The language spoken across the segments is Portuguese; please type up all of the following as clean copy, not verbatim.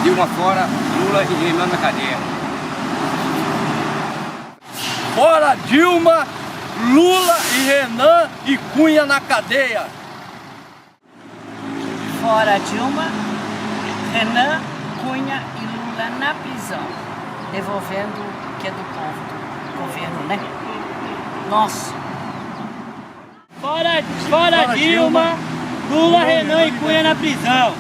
Dilma fora, Lula e Renan na cadeia. Fora Dilma, Lula e Renan e Cunha na cadeia. Fora Dilma, Renan, Cunha e Lula na prisão, devolvendo o que é do povo, do governo, né? Nosso. Fora Dilma, Lula, Renan e Cunha na prisão.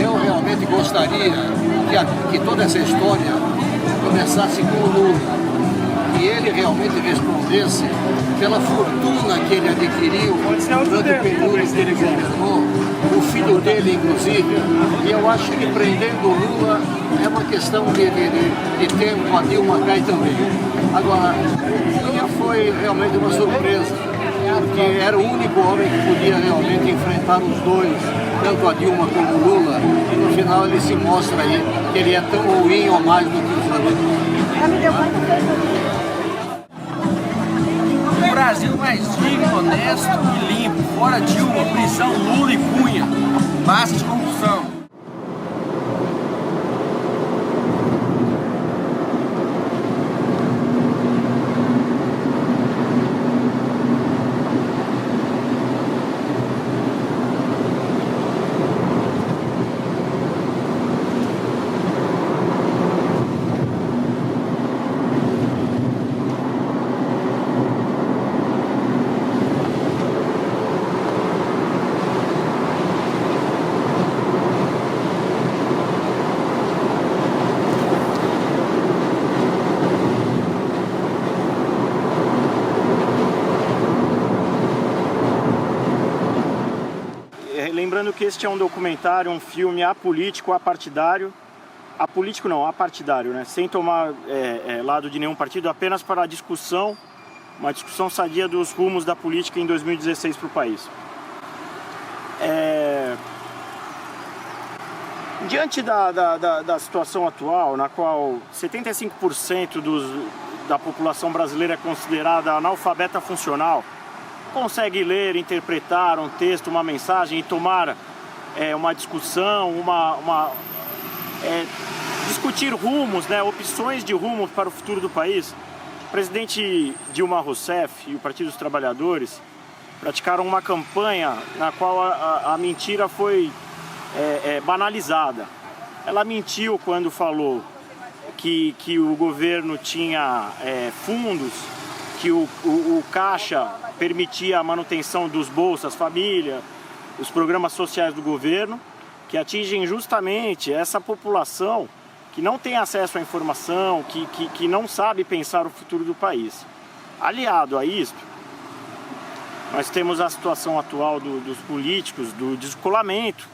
Eu realmente gostaria que toda essa história começasse com o Lula. Que ele realmente respondesse pela fortuna que ele adquiriu durante o período que ele governou, o filho dele inclusive. E eu acho que prendendo o Lula é uma questão de tempo, a Dilma cai também. Agora, Cunha foi realmente uma surpresa, porque era o único homem que podia realmente enfrentar os dois, tanto a Dilma como o Lula, e no final ele se mostra aí que ele é tão ruim ou mais do que os outros. Um Brasil mais digno, honesto e limpo. Fora Dilma, prisão, Lula e Cunha. Basta de corrupção. lembrando que este é um documentário, um filme apolítico, apartidário. Apolítico não, apartidário, né? Sem tomar lado de nenhum partido, apenas para a discussão, uma discussão sadia dos rumos da política em 2016 para o país. Diante da situação atual, na qual 75% da população brasileira é considerada analfabeta funcional, consegue ler, interpretar um texto, uma mensagem e tomar uma discussão, discutir rumos, né, opções de rumos para o futuro do país. O presidente Dilma Rousseff e o Partido dos Trabalhadores praticaram uma campanha na qual a mentira foi banalizada. Ela mentiu quando falou que o governo tinha fundos, que o Caixa permitia a manutenção dos Bolsas Família, os programas sociais do governo, que atingem justamente essa população que não tem acesso à informação, que não sabe pensar o futuro do país. Aliado a isto, nós temos a situação atual dos políticos, do descolamento.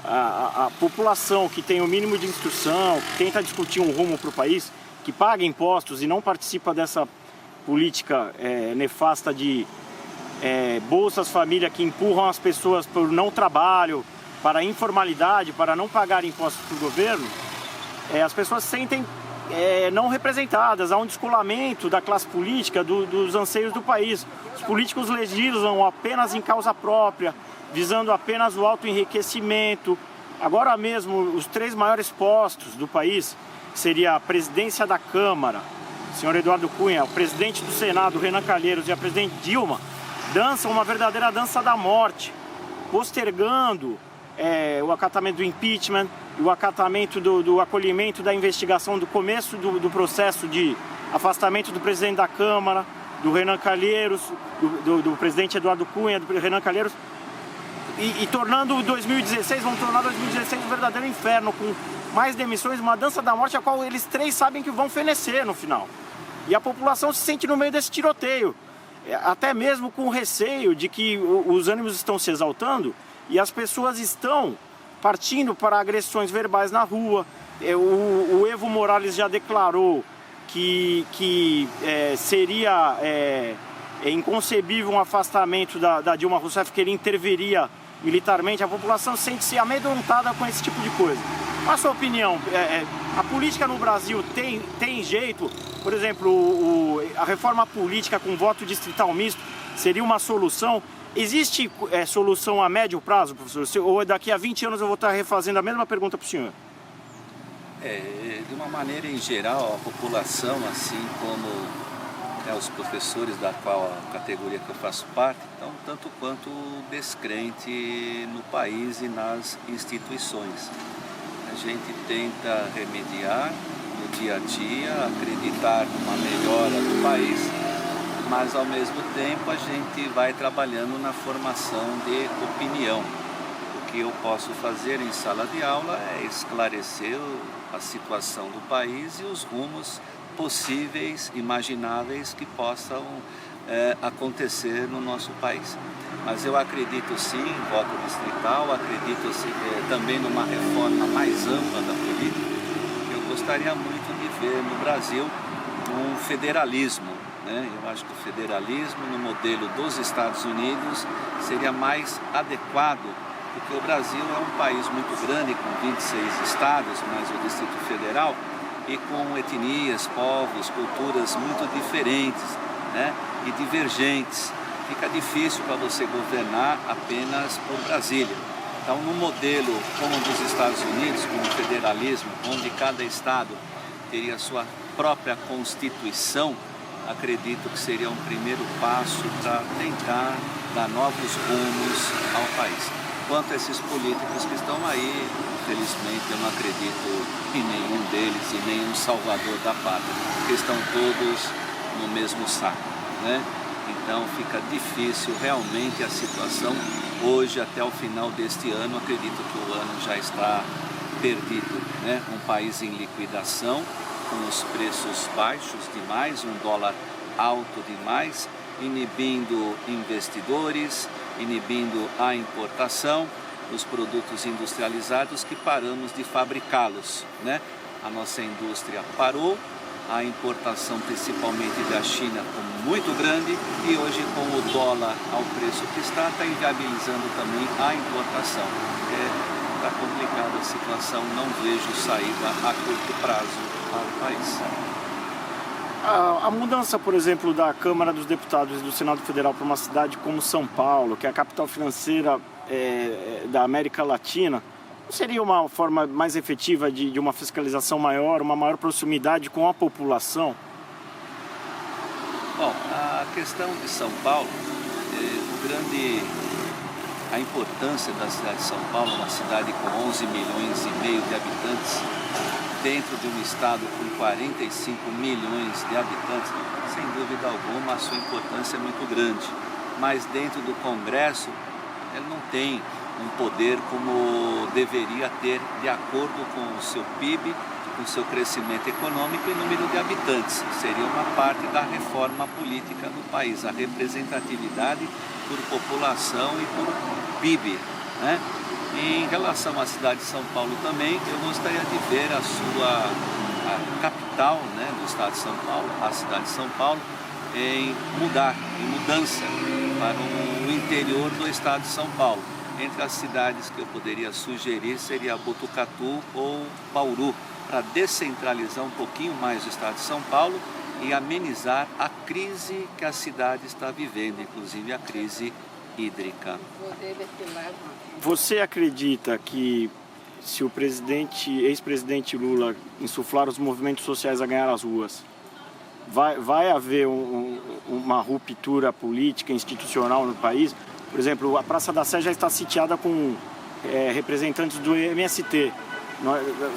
A população que tem o mínimo de instrução, que tenta discutir um rumo para o país, que paga impostos e não participa dessa política nefasta de Bolsas Família, que empurram as pessoas por não trabalho, para a informalidade, para não pagar impostos para o governo, as pessoas se sentem não representadas. Há um descolamento da classe política, dos anseios do país. Os políticos legislam apenas em causa própria, visando apenas o autoenriquecimento. Agora mesmo, os 3 maiores postos do país, que seria a presidência da Câmara, o senhor Eduardo Cunha, o presidente do Senado, Renan Calheiros, e a presidente Dilma, dançam uma verdadeira dança da morte, postergando o acatamento do impeachment, o acatamento do acolhimento da investigação, do começo do processo de afastamento do presidente da Câmara, do Renan Calheiros, do presidente Eduardo Cunha, do Renan Calheiros, e tornando 2016, vão tornar 2016 um verdadeiro inferno, com mais demissões, uma dança da morte, a qual eles 3 sabem que vão fenecer no final. E a população se sente no meio desse tiroteio, até mesmo com receio de que os ânimos estão se exaltando e as pessoas estão partindo para agressões verbais na rua. O Evo Morales já declarou que seria inconcebível um afastamento da Dilma Rousseff, que ele interviria militarmente. A população sente-se amedrontada com esse tipo de coisa. A sua opinião, a política no Brasil tem jeito? Por exemplo, a reforma política com voto distrital misto seria uma solução? Existe solução a médio prazo, professor? Ou daqui a 20 anos eu vou estar refazendo a mesma pergunta para o senhor? De uma maneira em geral, a população, assim como os professores da qual a categoria que eu faço parte, estão tanto quanto descrente no país e nas instituições. A gente tenta remediar no dia a dia, acreditar numa melhora do país, mas ao mesmo tempo a gente vai trabalhando na formação de opinião. O que eu posso fazer em sala de aula é esclarecer a situação do país e os rumos possíveis, imagináveis que possam acontecer no nosso país. Mas eu acredito sim em voto distrital, acredito também numa reforma mais ampla da política. Eu gostaria muito de ver no Brasil um federalismo, né? Eu acho que o federalismo no modelo dos Estados Unidos seria mais adequado, porque o Brasil é um país muito grande, com 26 estados, mais o Distrito Federal, e com etnias, povos, culturas muito diferentes, né, e divergentes. Fica difícil para você governar apenas por Brasília. Então, num modelo como o dos Estados Unidos, com o federalismo, onde cada estado teria sua própria constituição, acredito que seria um primeiro passo para tentar dar novos rumos ao país. Quanto a esses políticos que estão aí, infelizmente eu não acredito em nenhum deles, em nenhum salvador da pátria, porque estão todos no mesmo saco, né? Então fica difícil realmente a situação. Hoje, até o final deste ano, acredito que o ano já está perdido, né? Um país em liquidação, com os preços baixos demais, um dólar alto demais, inibindo investidores, inibindo a importação dos produtos industrializados que paramos de fabricá-los, né? A nossa indústria parou, a importação principalmente da China como muito grande e hoje com o dólar ao preço que está inviabilizando também a importação. Está complicada a situação, não vejo saída a curto prazo para o país. A mudança, por exemplo, da Câmara dos Deputados e do Senado Federal para uma cidade como São Paulo, que é a capital financeira da América Latina, não seria uma forma mais efetiva de uma fiscalização maior, uma maior proximidade com a população? Bom, a questão de São Paulo, a importância da cidade de São Paulo, uma cidade com 11 milhões e meio de habitantes, dentro de um estado com 45 milhões de habitantes, sem dúvida alguma a sua importância é muito grande. Mas dentro do Congresso, ele não tem um poder como deveria ter de acordo com o seu PIB, com o seu crescimento econômico e número de habitantes. Seria uma parte da reforma política do país, a representatividade por população e por PIB, né? Em relação à cidade de São Paulo também, eu gostaria de ver a capital, né, do estado de São Paulo, a cidade de São Paulo, em mudança para o interior do estado de São Paulo. Entre as cidades que eu poderia sugerir seria Botucatu ou Bauru, para descentralizar um pouquinho mais o estado de São Paulo e amenizar a crise que a cidade está vivendo, inclusive a crise hídrica. Você acredita que se o ex-presidente Lula insuflar os movimentos sociais a ganhar as ruas, vai haver uma ruptura política, institucional no país? Por exemplo, a Praça da Sé já está sitiada com representantes do MST.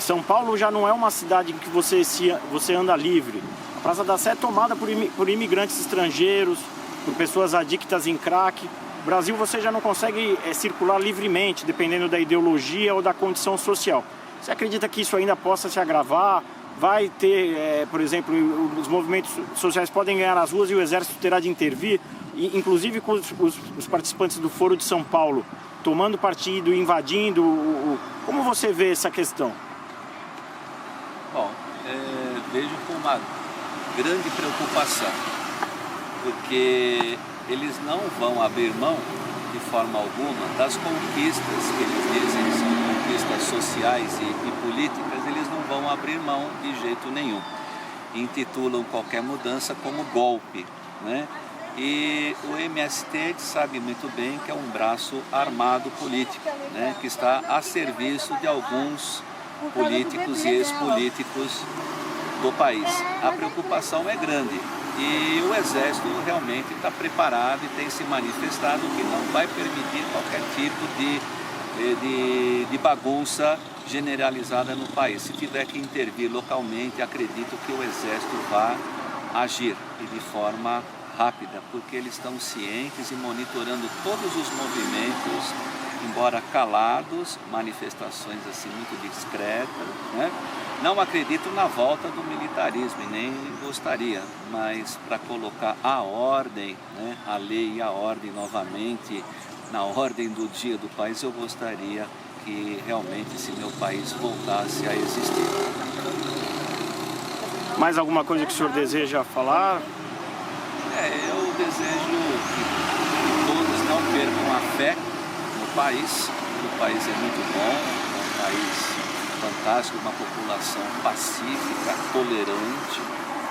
São Paulo já não é uma cidade em que você anda livre. A Praça da Sé é tomada por imigrantes estrangeiros, por pessoas adictas em crack. No Brasil você já não consegue circular livremente, dependendo da ideologia ou da condição social. Você acredita que isso ainda possa se agravar? Vai ter, por exemplo, os movimentos sociais podem ganhar as ruas e o Exército terá de intervir, inclusive com os participantes do Foro de São Paulo, tomando partido, invadindo. Como você vê essa questão? Bom, vejo com uma grande preocupação, porque eles não vão abrir mão de forma alguma das conquistas que eles dizem que são conquistas sociais e políticas, eles não vão abrir mão de jeito nenhum. Intitulam qualquer mudança como golpe, né? E o MST sabe muito bem que é um braço armado político, né? Que está a serviço de alguns políticos e ex-políticos do país. A preocupação é grande. E o Exército realmente está preparado e tem se manifestado que não vai permitir qualquer tipo de bagunça generalizada no país. Se tiver que intervir localmente, acredito que o Exército vai agir e de forma rápida, porque eles estão cientes e monitorando todos os movimentos, embora calados, manifestações assim muito discretas, né? Não acredito na volta do militarismo e nem gostaria, mas para colocar a ordem, né, a lei e a ordem novamente na ordem do dia do país, eu gostaria que realmente esse meu país voltasse a existir. Mais alguma coisa que o senhor deseja falar? Eu desejo que todos não percam a fé no país. O país é muito bom, é um país fantástico, uma população pacífica, tolerante,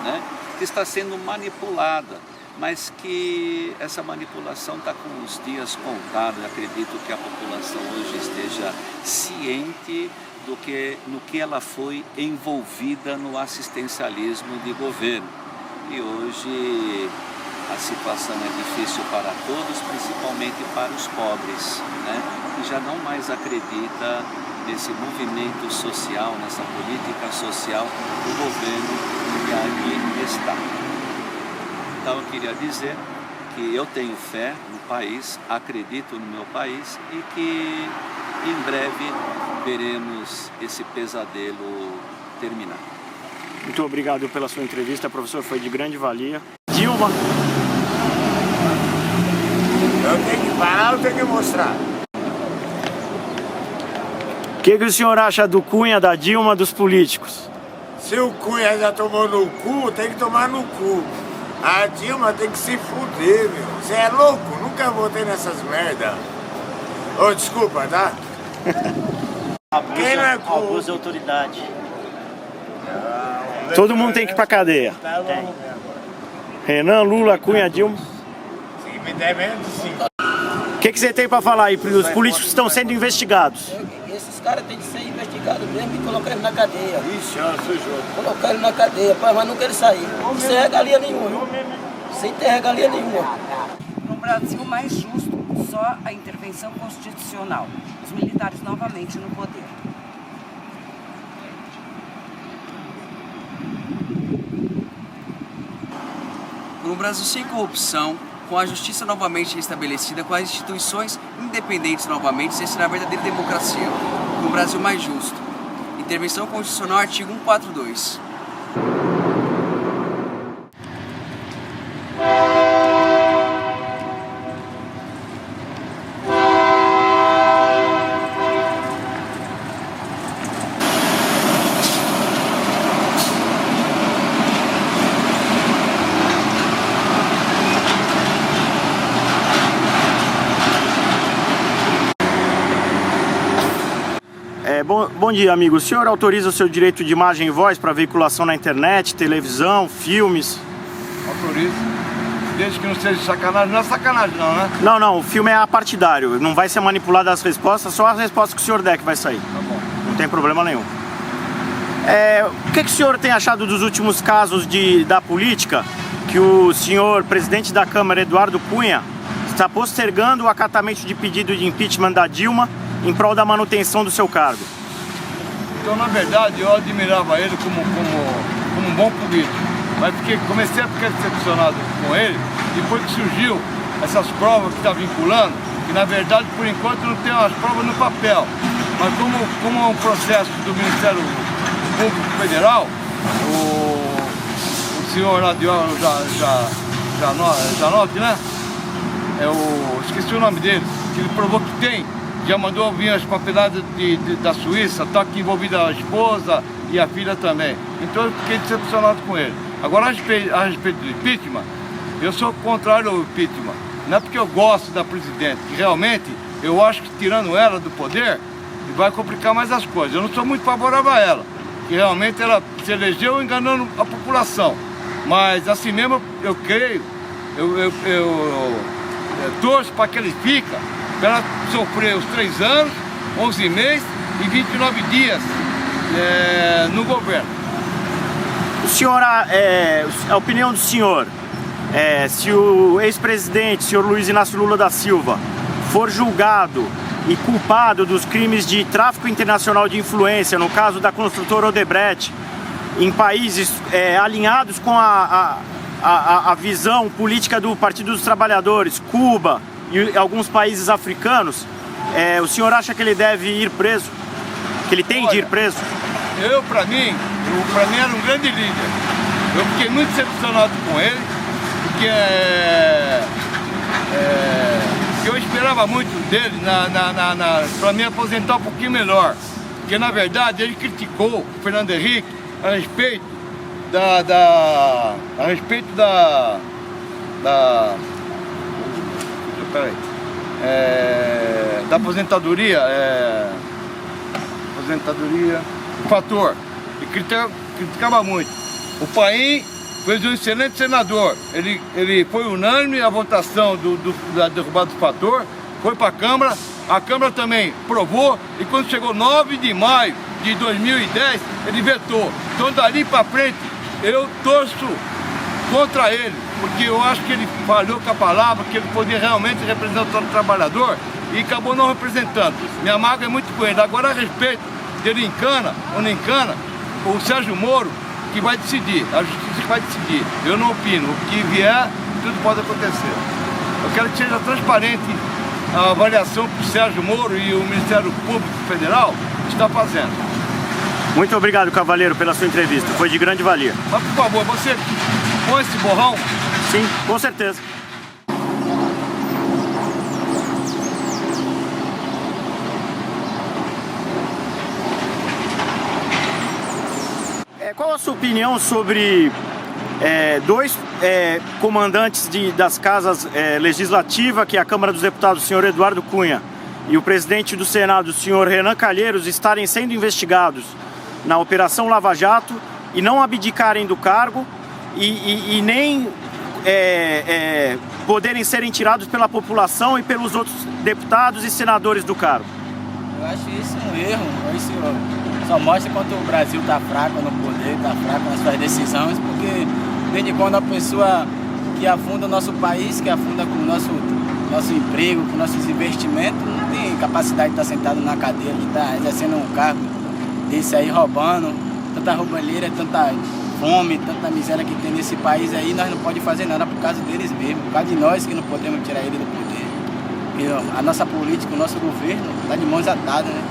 né? Que está sendo manipulada, mas que essa manipulação está com os dias contados. Acredito que a população hoje esteja ciente no que ela foi envolvida no assistencialismo de governo. E hoje a situação é difícil para todos, principalmente para os pobres, né? Que já não mais acredita nesse movimento social, nessa política social do governo que aqui está. Então eu queria dizer que eu tenho fé no país, acredito no meu país e que em breve veremos esse pesadelo terminar. Muito obrigado pela sua entrevista, professor, foi de grande valia. Dilma! Eu tenho que falar, eu tenho que mostrar. O que o senhor acha do Cunha, da Dilma, dos políticos? Se o Cunha já tomou no cu, tem que tomar no cu. A Dilma tem que se fuder, meu. Você é louco? Nunca votei nessas merda. Ô, desculpa, tá? Quem não é cu? Abuso de autoridade. Todo mundo tem que ir pra cadeia. Tem. Renan, Lula, Cunha, Dilma. Se me der menos de 5. O que você tem pra falar aí pros políticos que estão sendo investigados? Esses caras têm que ser investigados mesmo e colocar eles na cadeia. Ixi, ó, sujou. Colocar eles na cadeia, mas não querem sair. Sem regalia nenhuma. Sem ter regalia nenhuma. No Brasil mais justo, só a intervenção constitucional. Os militares novamente no poder. No Brasil sem corrupção, com a justiça novamente restabelecida, com as instituições independentes novamente, essa será a verdadeira democracia. No Brasil mais justo. Intervenção Constitucional, artigo 142. Bom dia, amigo. O senhor autoriza o seu direito de imagem e voz para veiculação na internet, televisão, filmes? Autorizo. Desde que não seja sacanagem. Não é sacanagem não, né? Não, o filme é apartidário. Não vai ser manipulado as respostas, só as respostas que o senhor der que vai sair. Tá bom. Não tem problema nenhum. O que o senhor tem achado dos últimos casos da política que o senhor presidente da Câmara, Eduardo Cunha, está postergando o acatamento de pedido de impeachment da Dilma em prol da manutenção do seu cargo? Então, na verdade, eu admirava ele como um bom político. Mas comecei a ficar decepcionado com ele depois que surgiu essas provas que está vinculando, que na verdade, por enquanto, não tem as provas no papel. Mas como é um processo do Ministério Público Federal, o senhor lá de Janotti, né? Esqueci o nome dele, que ele provou que tem. Já mandou vir as papeladas da Suíça, está aqui envolvida a esposa e a filha também. Então eu fiquei decepcionado com ele. Agora, a respeito do impeachment, eu sou contrário ao impeachment. Não é porque eu gosto da presidente, que realmente eu acho que tirando ela do poder, vai complicar mais as coisas. Eu não sou muito favorável a ela, que realmente ela se elegeu enganando a população. Mas assim mesmo eu creio, eu torço para que ele fique. Ela sofreu os 3 anos, 11 meses e 29 dias no governo. O senhor, a opinião do senhor, se o ex-presidente, senhor Luiz Inácio Lula da Silva, for julgado e culpado dos crimes de tráfico internacional de influência, no caso da construtora Odebrecht, em países alinhados com a visão política do Partido dos Trabalhadores, Cuba, e alguns países africanos, o senhor acha que ele deve ir preso? Que ele tem de ir preso? Pra mim era um grande líder. Eu fiquei muito decepcionado com ele, porque eu esperava muito dele para me aposentar um pouquinho melhor. Porque na verdade ele criticou o Fernando Henrique a respeito da aposentadoria, fator, e criticava muito. O Paim fez um excelente senador, ele foi unânime a votação da derrubada do fator, foi para a Câmara também provou, e quando chegou 9 de maio de 2010, ele vetou. Então dali para frente eu torço contra ele, porque eu acho que ele falhou com a palavra, que ele podia realmente representar o trabalhador e acabou não representando. Minha mágoa é muito com ele. Agora, a respeito dele encana ou não encana, o Sérgio Moro que vai decidir, a justiça que vai decidir. Eu não opino, o que vier, tudo pode acontecer. Eu quero que seja transparente a avaliação que o Sérgio Moro e o Ministério Público Federal está fazendo. Muito obrigado, Cavaleiro, pela sua entrevista, foi de grande valia. Mas, por favor, você põe esse borrão? Sim, com certeza. Qual a sua opinião sobre dois comandantes das casas legislativas, que é a Câmara dos Deputados, o senhor Eduardo Cunha, e o presidente do Senado, o senhor Renan Calheiros, estarem sendo investigados na Operação Lava Jato e não abdicarem do cargo e nem poderem serem tirados pela população e pelos outros deputados e senadores do cargo? Eu acho isso um erro. Isso só mostra quanto o Brasil está fraco no poder, está fraco nas suas decisões, porque desde quando a pessoa que afunda o nosso país, que afunda com o nosso emprego, com nossos investimentos, não tem capacidade de estar sentado na cadeira, de estar exercendo um cargo desse aí, roubando, tanta roubalheira, tanta fome, tanta miséria que tem nesse país aí, nós não podemos fazer nada por causa deles mesmo, por causa de nós que não podemos tirar ele do poder. Porque a nossa política, o nosso governo está de mãos atadas, né?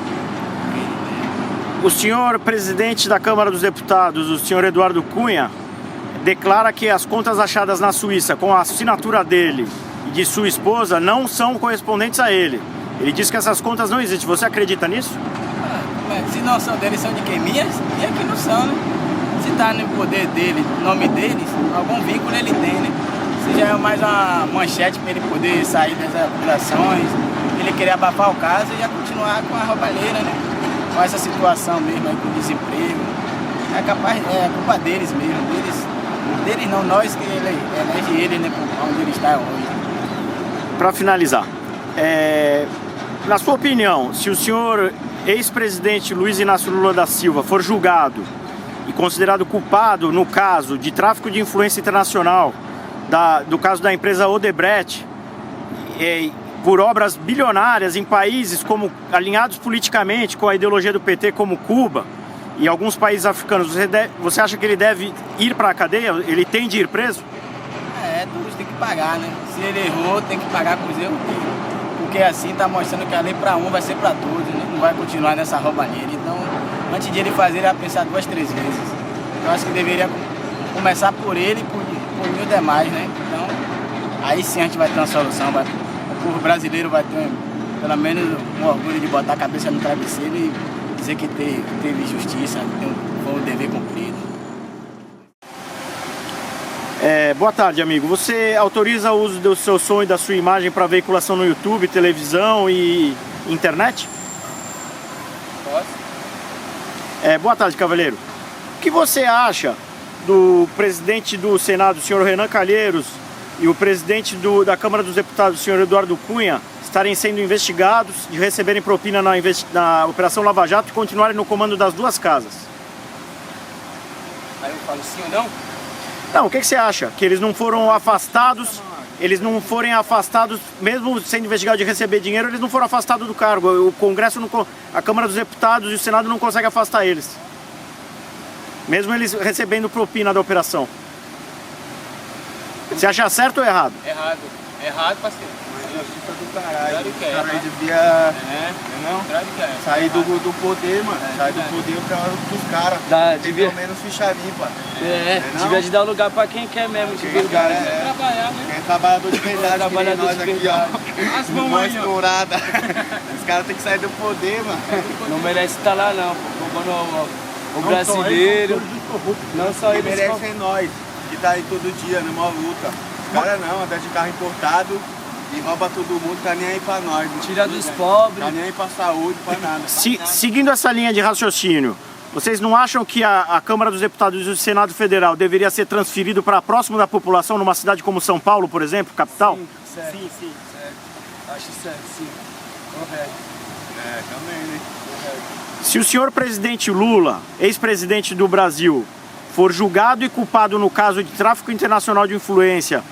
O senhor presidente da Câmara dos Deputados, o senhor Eduardo Cunha, declara que as contas achadas na Suíça com a assinatura dele e de sua esposa não são correspondentes a ele. Ele diz que essas contas não existem. Você acredita nisso? Se não são deles, são de quem? Minhas? E aqui não são, né? Se está no poder dele, no nome deles, algum vínculo ele tem, né? Se já é mais uma manchete para ele poder sair das apurações, ele querer abafar o caso e já continuar com a roubalheira, né? Com essa situação mesmo aí, com o desemprego. É culpa deles mesmo, deles não, nós que elege ele, né, onde ele está hoje. Para finalizar, na sua opinião, se o senhor ex-presidente Luiz Inácio Lula da Silva for julgado e considerado culpado no caso de tráfico de influência internacional, do caso da empresa Odebrecht, por obras bilionárias em países como alinhados politicamente com a ideologia do PT, como Cuba e alguns países africanos, você acha que ele deve ir para a cadeia? Ele tem de ir preso? Todos têm que pagar, né? Se ele errou, tem que pagar com os erros dele. Porque assim tá mostrando que a lei para um vai ser para todos, né? Não vai continuar nessa roubalheira. Então, antes de ele fazer, ele vai pensar 2, 3 vezes. Eu acho que deveria começar por ele e por mil demais, né? Então, aí sim a gente vai ter uma solução. O povo brasileiro vai ter pelo menos um orgulho de botar a cabeça no travesseiro e dizer que teve justiça, foi um dever cumprido. Boa tarde, amigo. Você autoriza o uso do seu som e da sua imagem para veiculação no YouTube, televisão e internet? Posso? Boa tarde, cavaleiro. O que você acha do presidente do Senado, o senhor Renan Calheiros, e o presidente da Câmara dos Deputados, o senhor Eduardo Cunha, estarem sendo investigados de receberem propina na Operação Lava Jato e continuarem no comando das duas casas? Aí eu falo sim ou não? Não, o que você acha? Que eles não foram afastados, mesmo sendo investigados de receber dinheiro, eles não foram afastados do cargo. O Congresso, a Câmara dos Deputados e o Senado não conseguem afastar eles. Mesmo eles recebendo propina da operação. Você acha certo ou errado? Errado. Errado, parceiro. Justiça do caralho. Claro que é. O cara devia Claro que é. sair do poder, mano. Sair do poder pros caras. Devia... Pelo menos ficha limpa. Devia de dar lugar pra quem quer mesmo. Trabalhar, né? Quem é trabalhador de verdade, Trabalhador nós de aqui, verdade. ó. As mãos aí, ó. Estourada. Os caras têm que sair do poder, mano. Não merece estar lá não, roubando o brasileiro. Não só Quem eles. merece é nós, que tá aí todo dia, numa luta. Os caras não, andam de carro importado e rouba todo mundo, tá nem aí pra nós. Tira dos pobres. Tá nem aí pra saúde, pra nada. Seguindo essa linha de raciocínio, vocês não acham que a Câmara dos Deputados e o Senado Federal deveria ser transferido para próximo da população, numa cidade como São Paulo, por exemplo, capital? Sim, certo. Acho certo, sim. Correto. Também, né? Se o senhor presidente Lula, ex-presidente do Brasil, for julgado e culpado no caso de tráfico internacional de influência,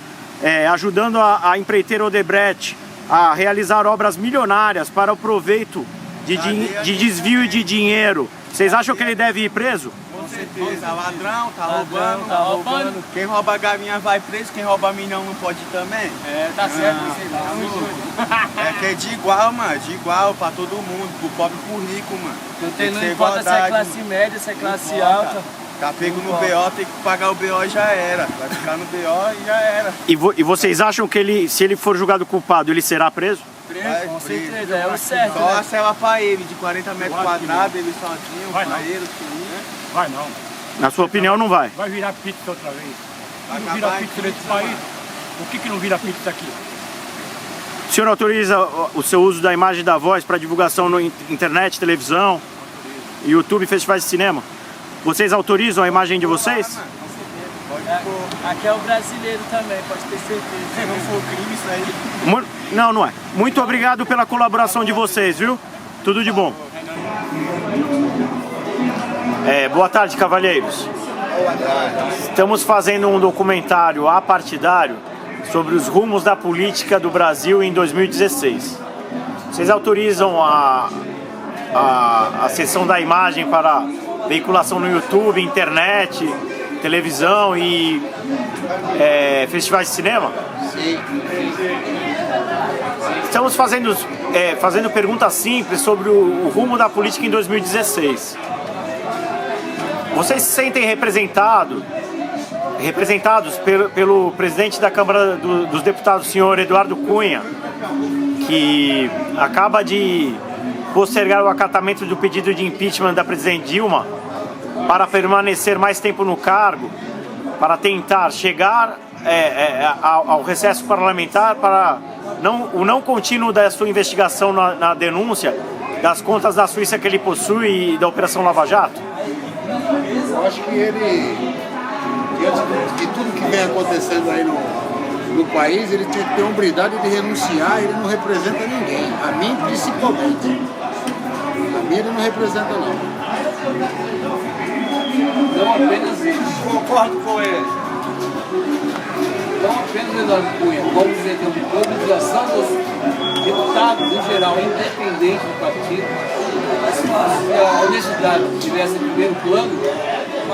ajudando a empreiteira Odebrecht a realizar obras milionárias para o proveito de desvio de dinheiro, vocês acham que ele deve ir preso? Com certeza. Ladrão, tá roubando. Quem rouba galinha vai preso, quem rouba milhão não pode ir também. Tá certo, você que é de igual, mano. De igual pra todo mundo, pro pobre e pro rico, mano. Não importa se é classe média, se é classe alta. Tá pego no BO, tem que pagar o BO e já era. Vai ficar no BO e já era. E vocês acham que se ele for julgado culpado, ele será preso? Com certeza, é o certo. Só a cela pra ele, de 40 metros quadrados, ele sozinho, Vai pra não. ele, Vai não. Na sua opinião, não vai? Vai virar pizza outra vez. Não vira pizza nesse país. O que não vira pizza aqui? O senhor autoriza o seu uso da imagem e da voz para divulgação na internet, televisão, YouTube, festivais de cinema? Vocês autorizam a imagem de vocês? Aqui é o brasileiro também, pode ter certeza. Se não for crime isso aí. Não, não é. Muito obrigado pela colaboração de vocês, viu? Tudo de bom. Boa tarde, cavalheiros. Estamos fazendo um documentário apartidário sobre os rumos da política do Brasil em 2016. Vocês autorizam a sessão da imagem para veiculação no YouTube, internet, televisão e festivais de cinema? Sim. Estamos fazendo perguntas simples sobre o rumo da política em 2016. Vocês se sentem representados pelo presidente da Câmara dos Deputados, senhor Eduardo Cunha, que acaba de postergar o acatamento do pedido de impeachment da presidente Dilma para permanecer mais tempo no cargo, para tentar chegar ao recesso parlamentar para o não contínuo da sua investigação na denúncia das contas da Suíça que ele possui e da Operação Lava Jato? Eu acho que ele, diante de tudo que vem acontecendo aí no país, ele tem que ter a hombridade de renunciar. Ele não representa ninguém, a mim principalmente. A mim ele não representa não. Não apenas ele. Concordo com ele. Não apenas o Eduardo Cunha, como dizer, tem uma mobilização dos deputados em geral, independente do partido. Se a honestidade estivesse em primeiro plano,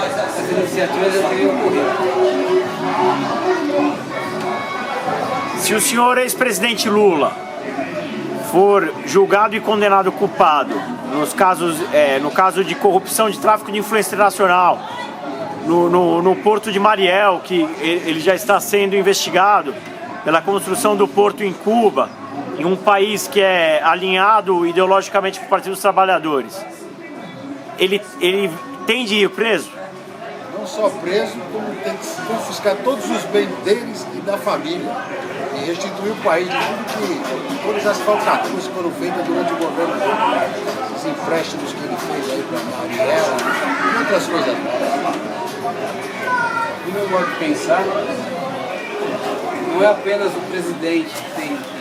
essas iniciativas já teriam ocorrido. Se o senhor ex-presidente Lula for julgado e condenado culpado no caso de corrupção, de tráfico de influência internacional, no Porto de Mariel, que ele já está sendo investigado pela construção do porto em Cuba, em um país que é alinhado ideologicamente com o Partido dos Trabalhadores, ele tem de ir preso? Não só preso, como tem que se confiscar todos os bens deles e da família e restituir o país de todas as falcatruas que foram feitas durante o governo dele, os empréstimos que ele fez aí para Mariel e outras coisas. O meu modo de pensar não é apenas o presidente que tem que...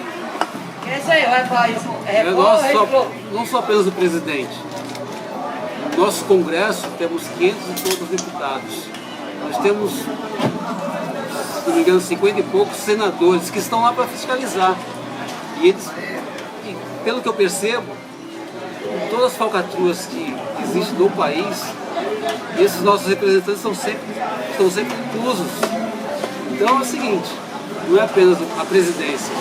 Não só apenas o presidente. No nosso Congresso temos 500 e poucos deputados. Nós temos, se não me engano, 50 e poucos senadores que estão lá para fiscalizar. E eles, pelo que eu percebo, todas as falcatruas que existem no país, esses nossos representantes estão sempre inclusos. Então é o seguinte, não é apenas a presidência.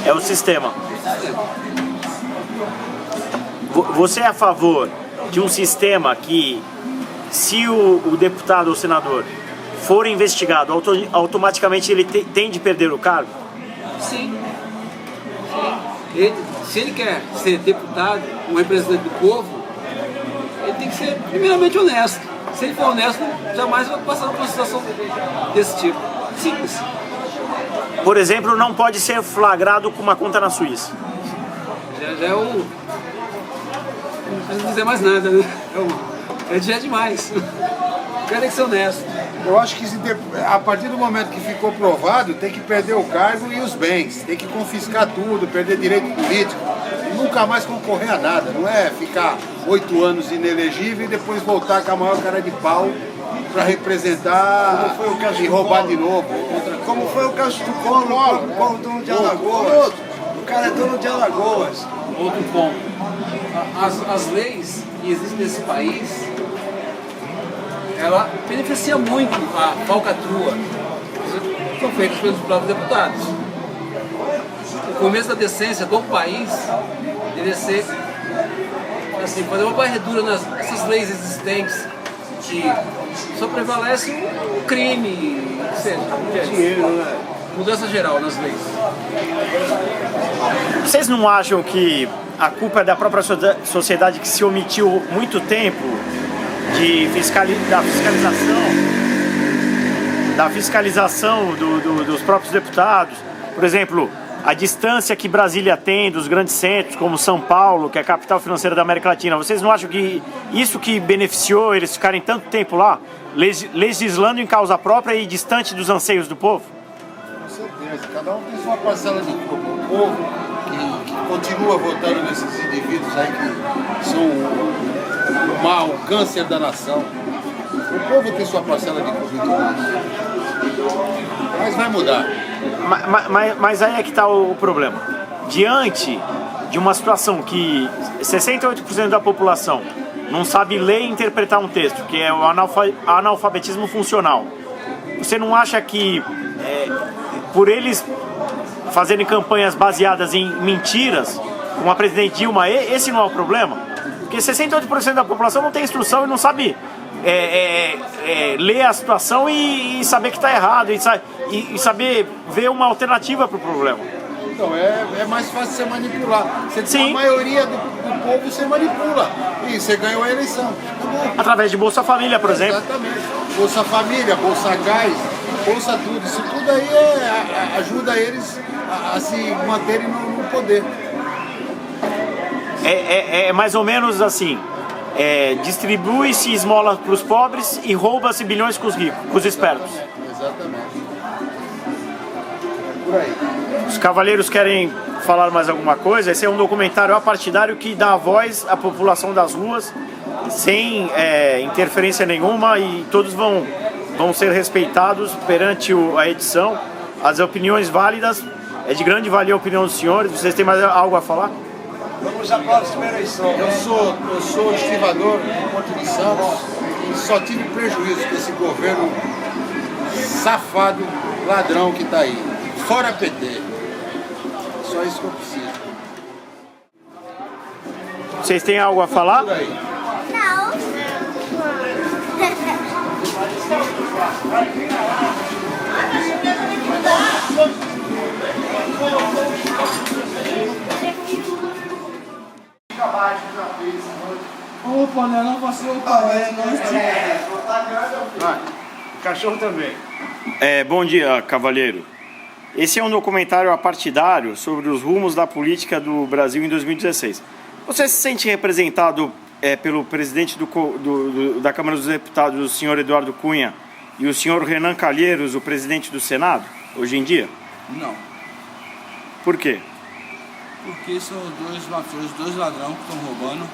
É o sistema. Você é a favor de um sistema que, se o deputado ou senador for investigado, automaticamente ele tem de perder o cargo? Sim. Se ele quer ser deputado, um representante do povo, ele tem que ser primeiramente honesto. Se ele for honesto, jamais vai passar por uma situação desse tipo. Simples. Por exemplo, não pode ser flagrado com uma conta na Suíça. Já é o... Não preciso dizer mais nada, né? Já é demais. O cara tem que ser honesto. Eu acho que a partir do momento que ficou provado, tem que perder o cargo e os bens. Tem que confiscar tudo, perder direito político. E nunca mais concorrer a nada. Não é ficar 8 anos inelegível e depois voltar com a maior cara de pau para representar e roubar de novo. Como foi o caso do Collor, dono de Alagoas. O cara é dono de Alagoas. Outro ponto. As leis que existem nesse país, ela beneficia muito a falcatrua. São feitas pelos próprios deputados. O começo da decência do país deve ser assim, fazer uma varredura nessas leis existentes que só prevalece o crime, ou seja, dinheiro, né? Mudança geral nas leis. Vocês não acham que a culpa é da própria sociedade que se omitiu muito tempo da fiscalização dos próprios deputados. Por exemplo, a distância que Brasília tem dos grandes centros, como São Paulo, que é a capital financeira da América Latina. Vocês não acham que isso que beneficiou eles ficarem tanto tempo lá, legislando em causa própria e distante dos anseios do povo? Com certeza. Cada um tem sua parcela de culpa. O povo que continua votando nesses indivíduos aí que são o mal, o câncer da nação. O povo tem sua parcela de culpa. Mas vai mudar. Mas aí é que está o problema. Diante de uma situação que 68% da população não sabe ler e interpretar um texto, que é o analfabetismo funcional, você não acha que por eles fazerem campanhas baseadas em mentiras, como a presidente Dilma, esse não é o problema? Porque 68% da população não tem instrução e não sabe ler a situação e saber que está errado, e saber ver uma alternativa para o problema. Então, é mais fácil você manipular. Você tem a maioria do povo, você manipula. E você ganhou a eleição. Através de Bolsa Família, por exemplo. Exatamente. Bolsa Família, Bolsa Gás, Bolsa tudo. Isso tudo aí ajuda eles a se manterem no poder. É mais ou menos assim. Distribui-se esmola para os pobres e rouba-se bilhões com os ricos, com os espertos. Exatamente. Por aí. Os cavaleiros querem falar mais alguma coisa? Esse é um documentário apartidário que dá voz à população das ruas, sem interferência nenhuma, e todos vão ser respeitados perante a edição. As opiniões válidas, é de grande valia a opinião dos senhores. Vocês têm mais algo a falar? Vamos à próxima eleição. Eu sou estivador do Porto de Santos e só tive prejuízo com esse governo safado, ladrão que está aí. Fora PT. Só isso que eu preciso. Vocês têm algo a falar? Por aí. Opa, não você o pai, O cachorro também. Bom dia, cavalheiro. Esse é um documentário apartidário sobre os rumos da política do Brasil em 2016. Você se sente representado pelo presidente da Câmara dos Deputados, o senhor Eduardo Cunha, e o senhor Renan Calheiros, o presidente do Senado, hoje em dia? Não. Por quê? Porque são dois mafiosos, dois ladrões que estão roubando,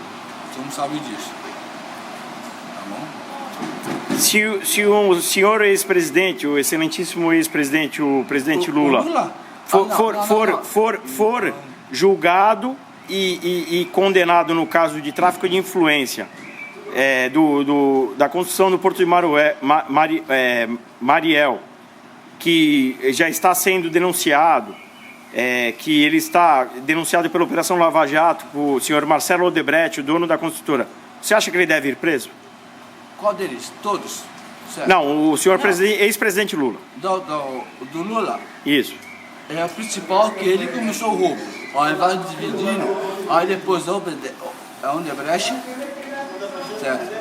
você não sabe disso. Tá bom? Se o senhor ex-presidente, o excelentíssimo ex-presidente, o presidente Lula, for julgado e condenado no caso de tráfico de influência da construção do Porto de Mariel, que já está sendo denunciado, que ele está denunciado pela Operação Lava Jato, o senhor Marcelo Odebrecht, o dono da construtora, você acha que ele deve ir preso? Qual deles? Todos? Certo. Não, o senhor ex-presidente Lula. Do Lula? Isso. É o principal que ele começou o roubo. Aí vai dividindo, aí depois é o Odebrecht, certo?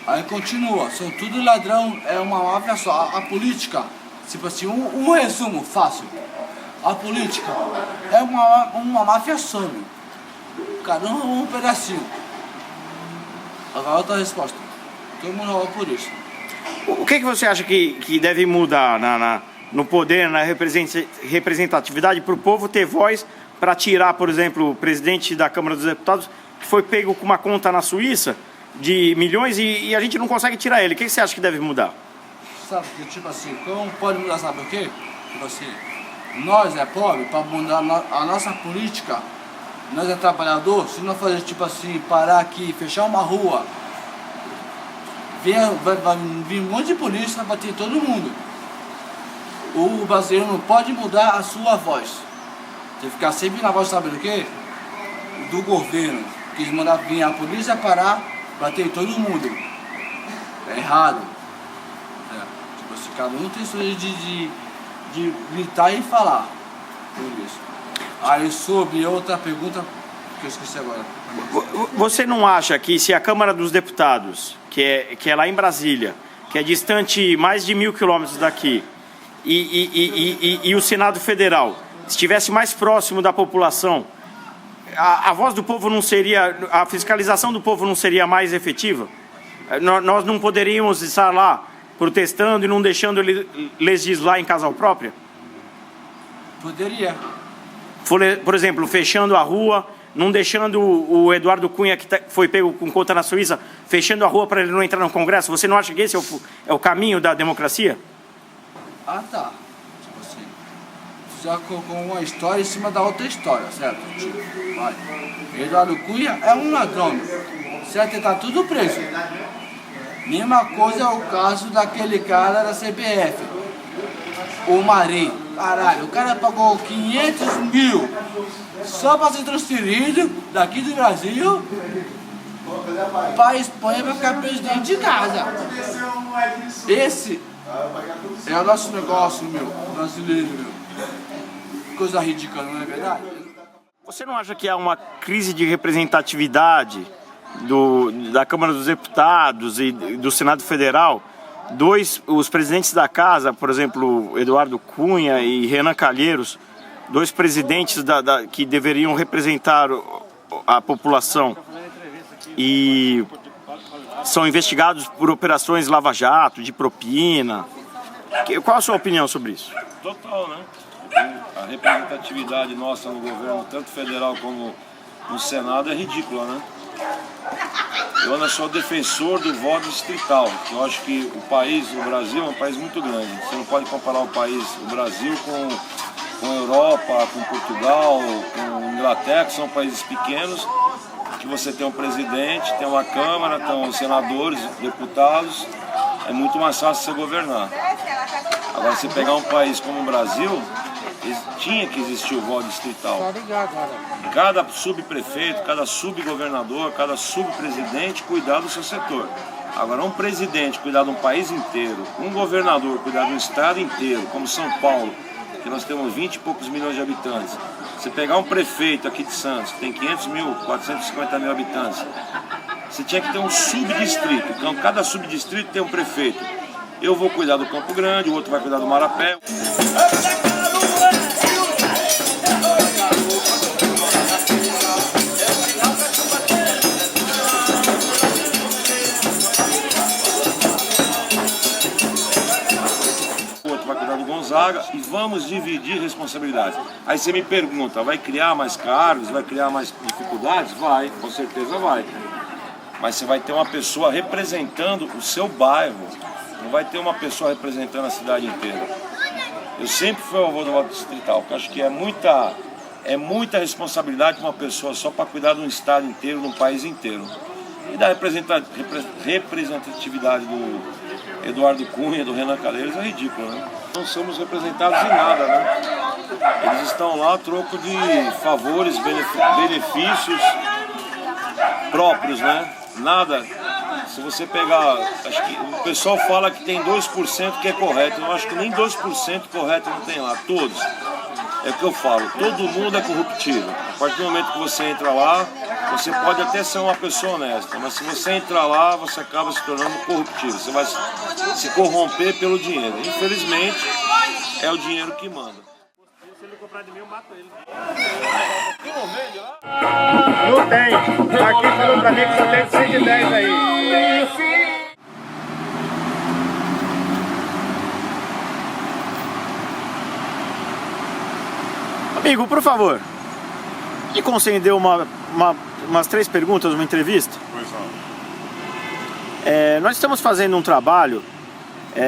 Aí continua, são tudo ladrão, é uma máfia só. A política, tipo assim, um resumo fácil. A política é uma máfia só, meu. Cada um pedacinho. Agora outra resposta. Todo mundo rola por isso. O que você acha que deve mudar no poder, na representatividade, para o povo ter voz para tirar, por exemplo, o presidente da Câmara dos Deputados, que foi pego com uma conta na Suíça de milhões e a gente não consegue tirar ele? O que você acha que deve mudar? Sabe, tipo assim, como pode mudar, sabe o quê? Tipo assim, nós é pobre, para mudar a nossa política, nós é trabalhador, se não fazer tipo assim, parar aqui, fechar uma rua, vai vir um monte de polícia para bater todo mundo. O brasileiro não pode mudar a sua voz. Você ficar sempre na voz, sabe do quê? Do governo. Quis mandar vir a polícia parar, bater todo mundo. É errado. Tipo assim, cada um tem sua de gritar e falar. Por isso. Aí sobre outra pergunta que eu esqueci agora. Você não acha que se a Câmara dos Deputados, que é lá em Brasília, que é distante mais de 1.000 quilômetros daqui, e o Senado Federal estivesse mais próximo da população, a voz do povo não seria, a fiscalização do povo não seria mais efetiva? Nós não poderíamos estar lá protestando e não deixando ele legislar em casa própria? Poderia. Por exemplo, fechando a rua, não deixando o Eduardo Cunha, que foi pego com conta na Suíça, fechando a rua para ele não entrar no Congresso. Você não acha que esse é o caminho da democracia? Ah, tá. Tipo assim, já colocou uma história em cima da outra história, certo? Tipo, vai. Eduardo Cunha é um ladrão, certo? Ele tá tudo preso. Mesma coisa é o caso daquele cara da CBF, o Marinho. Caralho, o cara pagou 500 mil só para ser transferido daqui do Brasil para a Espanha para ficar presidente de casa. Esse é o nosso negócio, meu, brasileiro, meu. Coisa ridícula, não é verdade? Você não acha que há uma crise de representatividade da Câmara dos Deputados e do Senado Federal? Os presidentes da casa, por exemplo, Eduardo Cunha e Renan Calheiros, dois presidentes que deveriam representar a população e são investigados por operações Lava Jato, de propina. Qual a sua opinião sobre isso? Total, né? A representatividade nossa no governo, tanto federal como no Senado, é ridícula, né? Eu ainda sou defensor do voto distrital, que eu acho que o Brasil é um país muito grande. Você não pode comparar o Brasil com a Europa, com Portugal, com Inglaterra, que são países pequenos, que você tem um presidente, tem uma Câmara, tem os senadores, deputados, é muito mais fácil você governar. Agora, você pegar um país como o Brasil, tinha que existir o voto distrital. Cada subprefeito, cada subgovernador, cada subpresidente cuidar do seu setor. Agora, um presidente cuidar de um país inteiro, um governador cuidar de um estado inteiro, como São Paulo, que nós temos 20 e poucos milhões de habitantes. Você pegar um prefeito aqui de Santos, que tem 500 mil, 450 mil habitantes, você tinha que ter um subdistrito. Então, cada subdistrito tem um prefeito. Eu vou cuidar do Campo Grande, o outro vai cuidar do Marapé. Gonzaga, e vamos dividir responsabilidades. Aí você me pergunta, vai criar mais cargos, vai criar mais dificuldades? Vai, com certeza vai. Mas você vai ter uma pessoa representando o seu bairro, não vai ter uma pessoa representando a cidade inteira. Eu sempre fui a favor do voto distrital, porque acho que é muita responsabilidade para uma pessoa só para cuidar de um estado inteiro, de um país inteiro. E da representatividade do Eduardo Cunha, do Renan Calheiros, é ridículo, né? Não somos representados em nada, né? Eles estão lá a troco de favores, benefícios próprios, né? Nada. Se você pegar, acho que o pessoal fala que tem 2% que é correto, eu acho que nem 2% correto não tem lá, todos. É o que eu falo, todo mundo é corruptível. A partir do momento que você entra lá, você pode até ser uma pessoa honesta, mas se você entrar lá, você acaba se tornando corruptível. Você vai se corromper pelo dinheiro. Infelizmente, é o dinheiro que manda. Se ele comprar de mim, eu mato ele. Não tem. Aqui falou pra mim que só tem 110 aí. Amigo, por favor, me concedeu umas 3 perguntas, uma entrevista? Pois não. Nós estamos fazendo um trabalho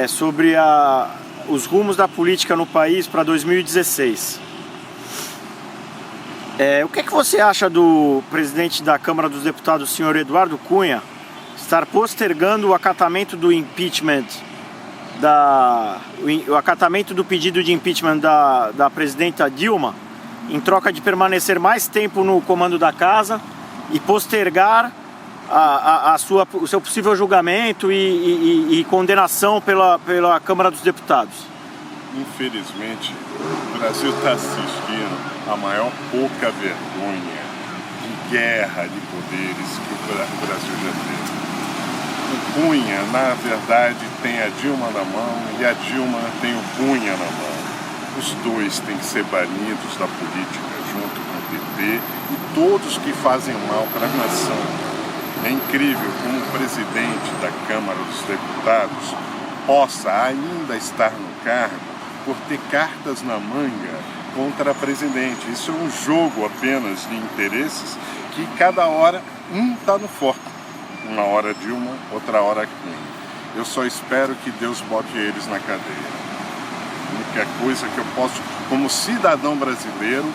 sobre os rumos da política no país para 2016. O que você acha do presidente da Câmara dos Deputados, senhor Eduardo Cunha, estar postergando o acatamento do impeachment, o acatamento do pedido de impeachment da presidenta Dilma, em troca de permanecer mais tempo no comando da casa e postergar o seu possível julgamento e condenação pela Câmara dos Deputados? Infelizmente, o Brasil está assistindo a maior pouca vergonha de guerra de poderes que o Brasil já teve. Com Cunha, na verdade, tem a Dilma na mão e a Dilma tem o Cunha na mão. Os dois têm que ser banidos da política junto com o PT e todos que fazem mal para a nação. É incrível como o presidente da Câmara dos Deputados possa ainda estar no cargo por ter cartas na manga contra a presidente. Isso é um jogo apenas de interesses que cada hora está no foco. Uma hora Dilma, outra hora Cunha. Eu só espero que Deus bote eles na cadeia. A única coisa que eu posso, como cidadão brasileiro,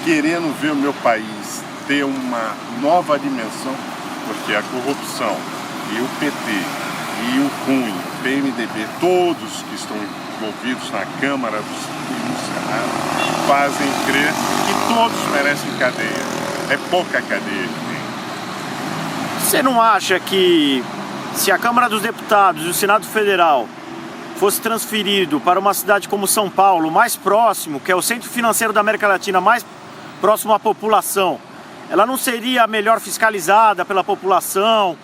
querendo ver o meu país ter uma nova dimensão, porque a corrupção e o PT e o Cunha, o PMDB, todos que estão envolvidos na Câmara e no Senado, fazem crer que todos merecem cadeia. É pouca cadeia que tem. Você não acha que se a Câmara dos Deputados e o Senado Federal fosse transferido para uma cidade como São Paulo, mais próximo, que é o centro financeiro da América Latina, mais próximo à população, ela não seria melhor fiscalizada pela população?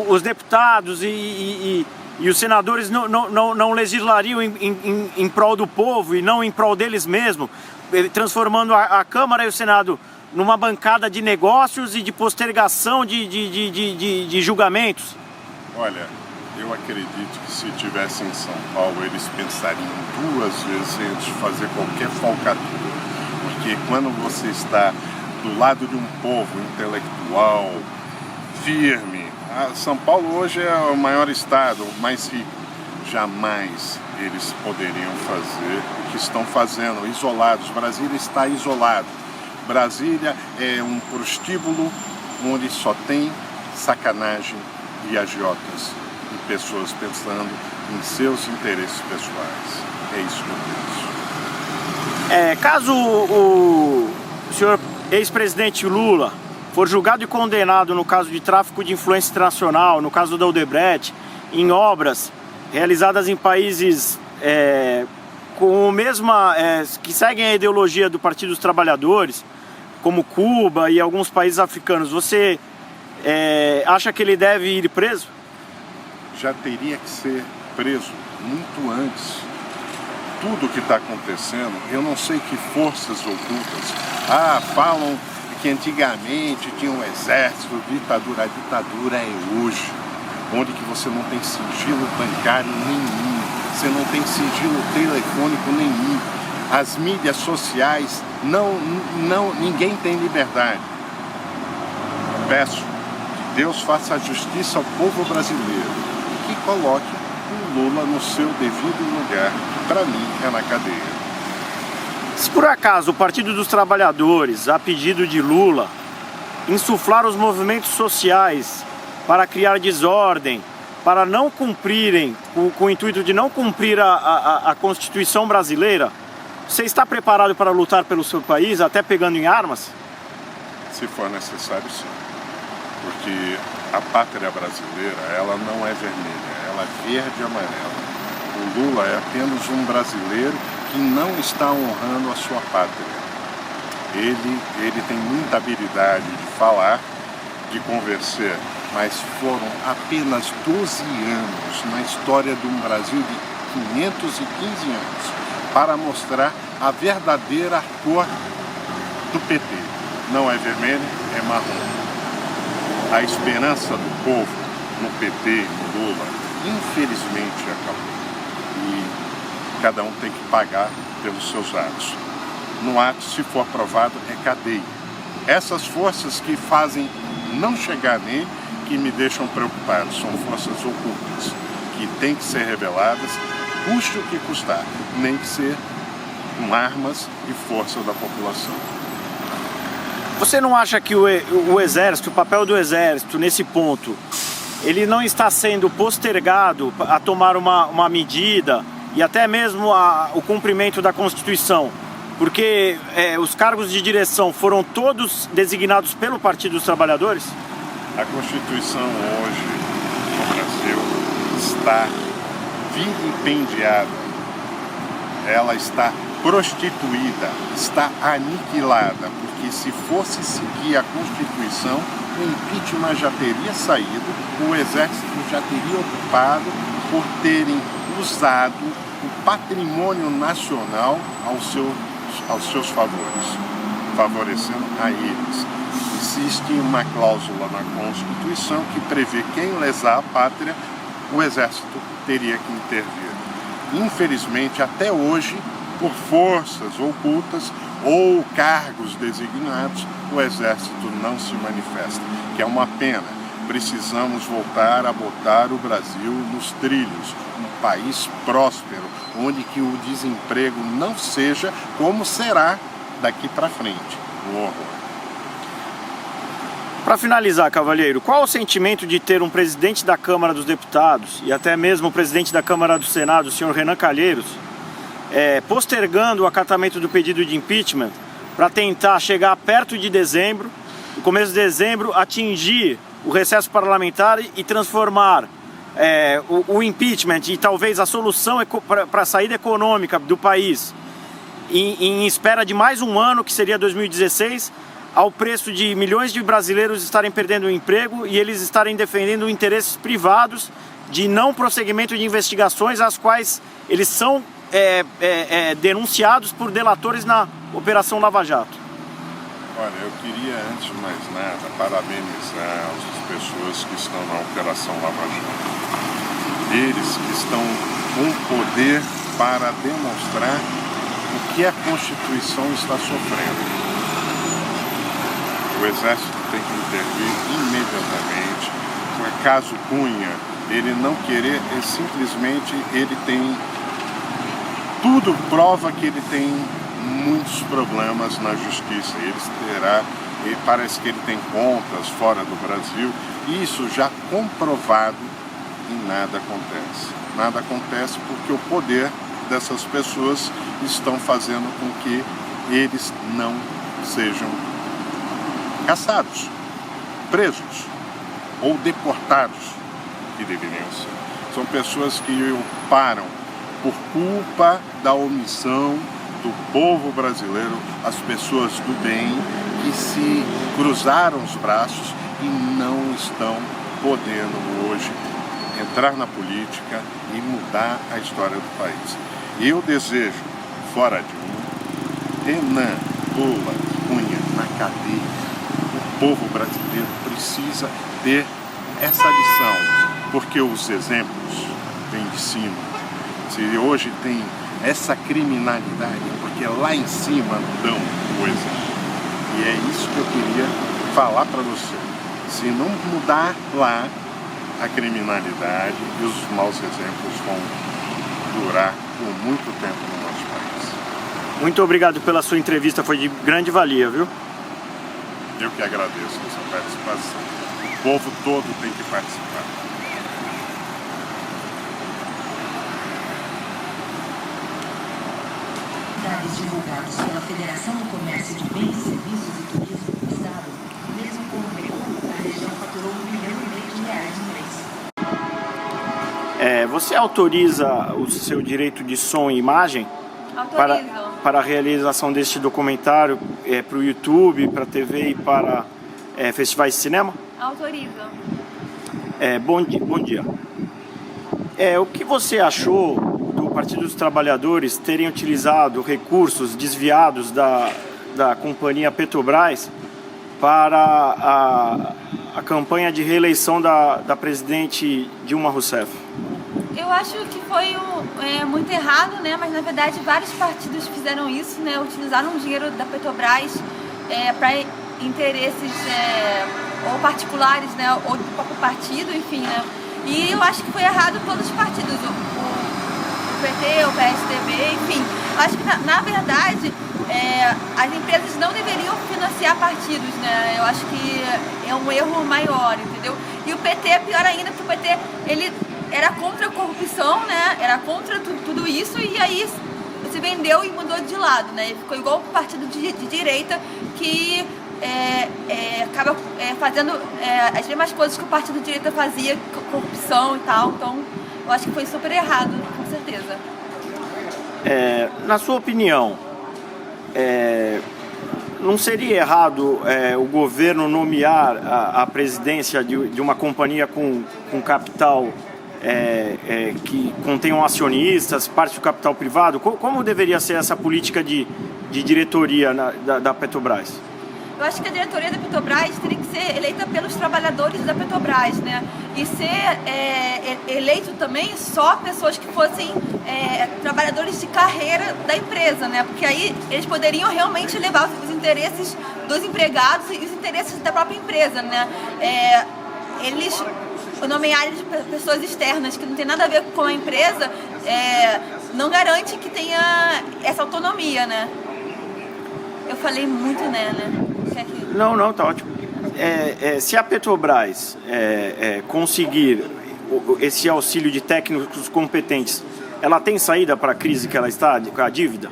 Os deputados e os senadores não legislariam em prol do povo e não em prol deles mesmos, transformando a Câmara e o Senado numa bancada de negócios e de postergação de julgamentos? Olha, eu acredito que se estivesse em São Paulo, eles pensariam 2 vezes antes de fazer qualquer falcatrua. Porque quando você está do lado de um povo intelectual, firme, São Paulo hoje é o maior estado, o mais rico, jamais eles poderiam fazer o que estão fazendo, isolados. Brasília está isolado. Brasília é um prostíbulo onde só tem sacanagem e agiotas e pessoas pensando em seus interesses pessoais. É isso que eu penso. Caso o senhor ex-presidente Lula for julgado e condenado no caso de tráfico de influência internacional, no caso da Odebrecht, em obras realizadas em países com que seguem a ideologia do Partido dos Trabalhadores, como Cuba e alguns países africanos, você acha que ele deve ir preso? Já teria que ser preso muito antes. Tudo o que está acontecendo, eu não sei que forças ocultas. Falam que antigamente tinha um exército, ditadura. A ditadura é hoje, onde que você não tem sigilo bancário nenhum, você não tem sigilo telefônico nenhum. As mídias sociais, ninguém tem liberdade. Peço que Deus faça a justiça ao povo brasileiro e que coloque o Lula no seu devido lugar, que para mim é na cadeia. Se por acaso o Partido dos Trabalhadores, a pedido de Lula, insuflar os movimentos sociais para criar desordem, para não cumprirem, com o intuito de não cumprir a Constituição brasileira, você está preparado para lutar pelo seu país, até pegando em armas? Se for necessário, sim. Porque a pátria brasileira, ela não é vermelha, ela é verde e amarela. O Lula é apenas um brasileiro que não está honrando a sua pátria. Ele tem muita habilidade de falar, de convencer, mas foram apenas 12 anos na história de um Brasil de 515 anos para mostrar a verdadeira cor do PT. Não é vermelho, é marrom. A esperança do povo no PT e no Lula, infelizmente, acabou. E cada um tem que pagar pelos seus atos. No ato, se for aprovado, é cadeia. Essas forças que fazem não chegar nele, que me deixam preocupado, são forças ocultas, que têm que ser reveladas, custe o que custar, nem que ser com armas e força da população. Você não acha que o Exército, o papel do Exército nesse ponto, ele não está sendo postergado a tomar uma medida e até mesmo o cumprimento da Constituição? Porque os cargos de direção foram todos designados pelo Partido dos Trabalhadores? A Constituição hoje no Brasil está vilipendiada, ela está prostituída, está aniquilada, porque se fosse seguir a Constituição, o impeachment já teria saído, o Exército já teria optado por terem usado o patrimônio nacional aos seus favores, favorecendo a eles. Existe uma cláusula na Constituição que prevê que em lesar a pátria, o Exército teria que intervir. Infelizmente, até hoje, por forças ocultas ou cargos designados, o Exército não se manifesta, que é uma pena. Precisamos voltar a botar o Brasil nos trilhos, um país próspero, onde que o desemprego não seja como será daqui para frente, um horror. Para finalizar, cavalheiro, qual o sentimento de ter um presidente da Câmara dos Deputados e até mesmo o presidente da Câmara do Senado, o senhor Renan Calheiros, postergando o acatamento do pedido de impeachment para tentar chegar perto de dezembro, no começo de dezembro, atingir o recesso parlamentar e transformar o impeachment e talvez a solução para a saída econômica do país em espera de mais um ano, que seria 2016, ao preço de milhões de brasileiros estarem perdendo o emprego e eles estarem defendendo interesses privados de não prosseguimento de investigações às quais eles são denunciados por delatores na Operação Lava Jato. Olha, eu queria, antes de mais nada, parabenizar as pessoas que estão na Operação Lava Jato. Eles que estão com poder para demonstrar o que a Constituição está sofrendo. O Exército tem que intervir imediatamente. O caso Cunha, ele não querer, simplesmente ele tem... Tudo prova que ele tem muitos problemas na justiça. Ele parece que ele tem contas fora do Brasil. Isso já comprovado e nada acontece. Nada acontece porque o poder dessas pessoas estão fazendo com que eles não sejam caçados, presos ou deportados, que deveriam ser. São pessoas que param por culpa da omissão do povo brasileiro, as pessoas do bem que se cruzaram os braços e não estão podendo hoje entrar na política e mudar a história do país. Eu desejo, fora de Renan, Lula, Cunha na cadeia. O povo brasileiro precisa ter essa lição, porque os exemplos vêm de cima. Se hoje tem essa criminalidade, porque lá em cima dão o exemplo. E é isso que eu queria falar para você. Se não mudar lá, a criminalidade e os maus exemplos vão durar por muito tempo no nosso país. Muito obrigado pela sua entrevista, foi de grande valia, viu? Eu que agradeço essa participação. O povo todo tem que participar. Dados divulgados pela Federação do Comércio de Bens, Serviços e Turismo do Estado, mesmo com o recuo, a região faturou R$1,5 milhão no mês. Você autoriza o seu direito de som e imagem para a realização deste documentário para o YouTube, para a TV e para festivais de cinema? Autorizo. Bom dia. O que você achou do Partido dos Trabalhadores terem utilizado recursos desviados da companhia Petrobras para a campanha de reeleição da presidente Dilma Rousseff? Eu acho que foi muito errado, né? Mas na verdade vários partidos fizeram isso, né? Utilizaram o dinheiro da Petrobras para interesses ou particulares, né? Ou do próprio partido, enfim, né? E eu acho que foi errado todos os partidos, o PT, o PSDB, enfim. Acho que na verdade as empresas não deveriam financiar partidos, né? Eu acho que é um erro maior, entendeu? E o PT é pior ainda, porque o PT ele era contra a corrupção, né? Era contra tudo isso e aí se vendeu e mudou de lado, né? E ficou igual o partido de direita que acaba fazendo as mesmas coisas que o partido de direita fazia, corrupção e tal. Então, eu acho que foi super errado, com certeza. Na sua opinião, não seria errado o governo nomear a presidência de uma companhia com capital que contenham acionistas, parte do capital privado? Como deveria ser essa política de diretoria da Petrobras? Eu acho que a diretoria da Petrobras teria que ser eleita pelos trabalhadores da Petrobras, né? E ser eleito também só pessoas que fossem trabalhadores de carreira da empresa, né? Porque aí eles poderiam realmente levar os interesses dos empregados e os interesses da própria empresa, né? Eles nomearem pessoas externas que não tem nada a ver com a empresa não garante que tenha essa autonomia, né? Eu falei muito, né? Não, tá ótimo. Se a Petrobras conseguir esse auxílio de técnicos competentes, ela tem saída para a crise que ela está, com a dívida?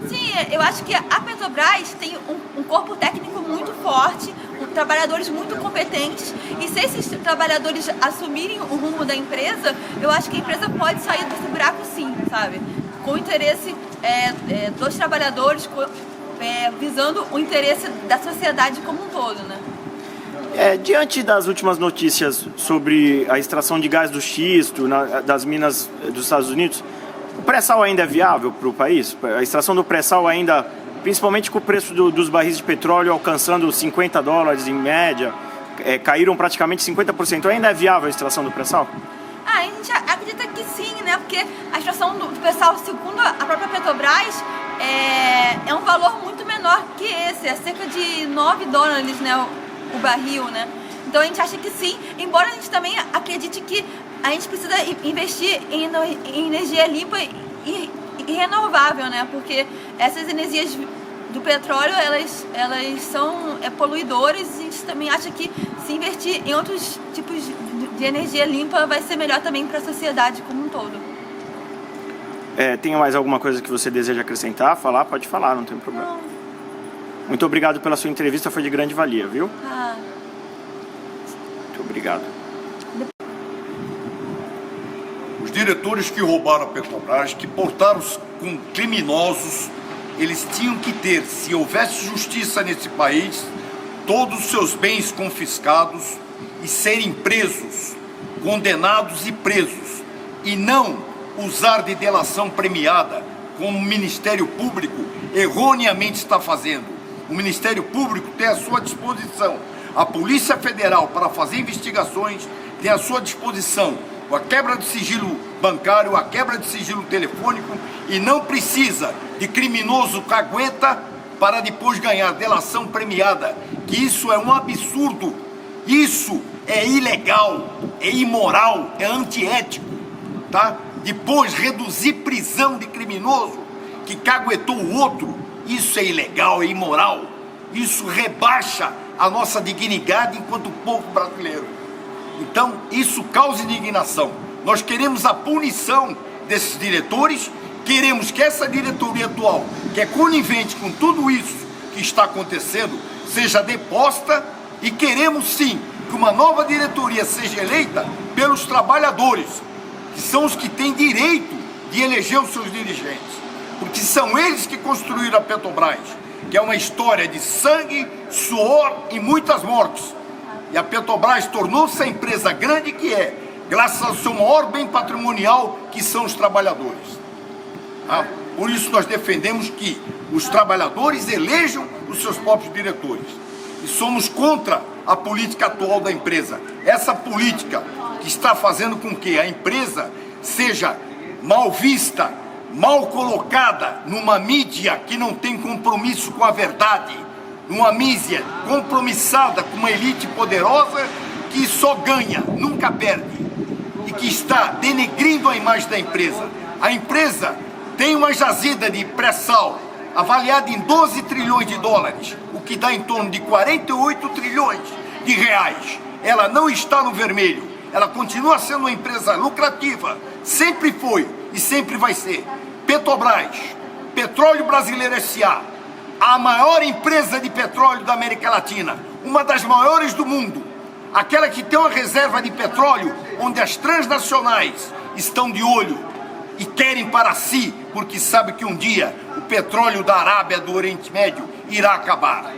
Sim, eu acho que a Petrobras tem um corpo técnico muito forte, trabalhadores muito competentes, e se esses trabalhadores assumirem o rumo da empresa, eu acho que a empresa pode sair desse buraco sim, sabe? Com o interesse dos trabalhadores, visando o interesse da sociedade como um todo, né? Diante das últimas notícias sobre a extração de gás do xisto das minas dos Estados Unidos, o pré-sal ainda é viável para o país? A extração do pré-sal ainda, principalmente com o preço dos barris de petróleo alcançando $50 em média, caíram praticamente 50%, ainda é viável a extração do pré-sal? A gente acredita que sim, né? Porque a extração do pré-sal, segundo a própria Petrobras, é um valor muito menor que esse, é cerca de $9, né, o barril, né? Então a gente acha que sim, embora a gente também acredite que a gente precisa investir em energia limpa e renovável, né? Porque essas energias do petróleo, elas são poluidoras, e a gente também acha que se investir em outros tipos de energia limpa vai ser melhor também para a sociedade como um todo. Tem mais alguma coisa que você deseja acrescentar? Falar? Pode falar, não tem problema. Não. Muito obrigado pela sua entrevista, foi de grande valia, viu? Muito obrigado. Os diretores que roubaram a Petrobras, que portaram com criminosos, eles tinham que ter, se houvesse justiça nesse país, todos os seus bens confiscados e serem presos, condenados e presos, e não usar de delação premiada, como o Ministério Público erroneamente está fazendo. O Ministério Público tem à sua disposição a Polícia Federal para fazer investigações, tem à sua disposição a quebra de sigilo bancário, a quebra de sigilo telefônico, e não precisa de criminoso cagueta para depois ganhar delação premiada, que isso é um absurdo, isso é ilegal, é imoral, é antiético, tá? Depois reduzir prisão de criminoso que caguetou o outro, isso é ilegal, é imoral, isso rebaixa a nossa dignidade enquanto povo brasileiro. Então, isso causa indignação. Nós queremos a punição desses diretores, queremos que essa diretoria atual, que é conivente com tudo isso que está acontecendo, seja deposta, e queremos sim que uma nova diretoria seja eleita pelos trabalhadores, que são os que têm direito de eleger os seus dirigentes, porque são eles que construíram a Petrobras, que é uma história de sangue, suor e muitas mortes. E a Petrobras tornou-se a empresa grande que é, graças ao seu maior bem patrimonial, que são os trabalhadores. Por isso nós defendemos que os trabalhadores elejam os seus próprios diretores. E somos contra a política atual da empresa. Essa política que está fazendo com que a empresa seja mal vista, mal colocada numa mídia que não tem compromisso com a verdade, numa mídia compromissada com uma elite poderosa que só ganha, nunca perde, e que está denegrindo a imagem da empresa. A empresa tem uma jazida de pré-sal avaliada em 12 trilhões de dólares, o que dá em torno de 48 trilhões de reais. Ela não está no vermelho, ela continua sendo uma empresa lucrativa, sempre foi e sempre vai ser. Petrobras, Petróleo Brasileiro S.A., a maior empresa de petróleo da América Latina, uma das maiores do mundo, aquela que tem uma reserva de petróleo onde as transnacionais estão de olho e querem para si, porque sabe que um dia o petróleo da Arábia, do Oriente Médio, irá acabar.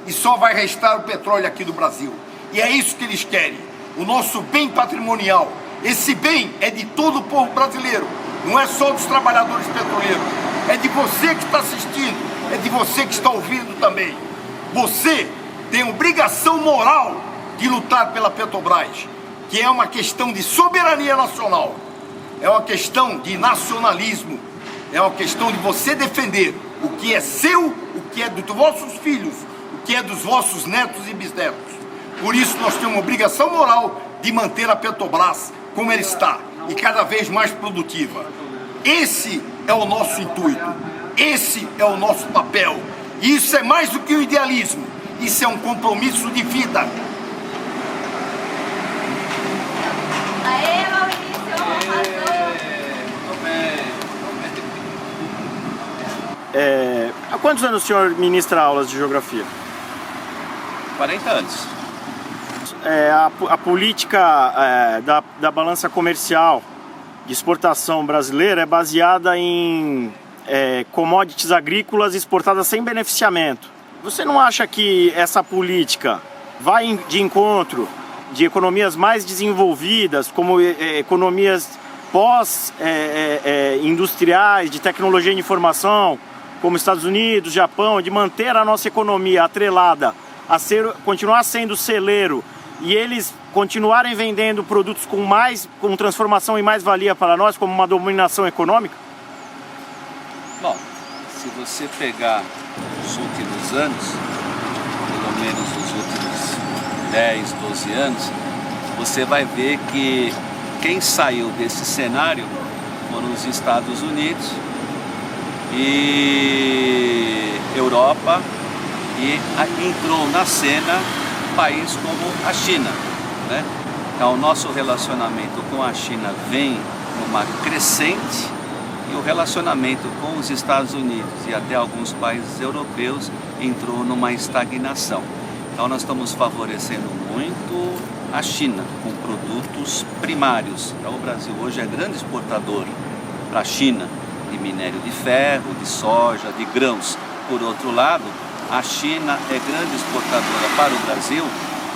E só vai restar o petróleo aqui do Brasil. E é isso que eles querem, o nosso bem patrimonial. Esse bem é de todo o povo brasileiro, não é só dos trabalhadores petroleiros. É de você que está assistindo, é de você que está ouvindo também. Você tem obrigação moral de lutar pela Petrobras, que é uma questão de soberania nacional, é uma questão de nacionalismo, é uma questão de você defender o que é seu, o que é dos vossos filhos, o que é dos vossos netos e bisnetos. Por isso nós temos uma obrigação moral de manter a Petrobras como ela está e cada vez mais produtiva. Esse é o nosso intuito, esse é o nosso papel. E isso é mais do que um idealismo, isso é um compromisso de vida. Aê, Maurício! Há quantos anos o senhor ministra aulas de geografia? 40 anos. A política da balança comercial de exportação brasileira é baseada em commodities agrícolas exportadas sem beneficiamento. Você não acha que essa política vai de encontro de economias mais desenvolvidas, como economias pós-industriais, de tecnologia de informação, como Estados Unidos, Japão, de manter a nossa economia atrelada a continuar sendo celeiro e eles continuarem vendendo produtos com transformação e mais-valia para nós, como uma dominação econômica? Bom, se você pegar os últimos anos, pelo menos os últimos 10, 12 anos, você vai ver que quem saiu desse cenário foram os Estados Unidos e Europa, e entrou na cena um país como a China, né? Então o nosso relacionamento com a China vem numa crescente e o relacionamento com os Estados Unidos e até alguns países europeus entrou numa estagnação. Então nós estamos favorecendo muito a China com produtos primários. Então o Brasil hoje é grande exportador para a China de minério de ferro, de soja, de grãos. Por outro lado, a China é grande exportadora para o Brasil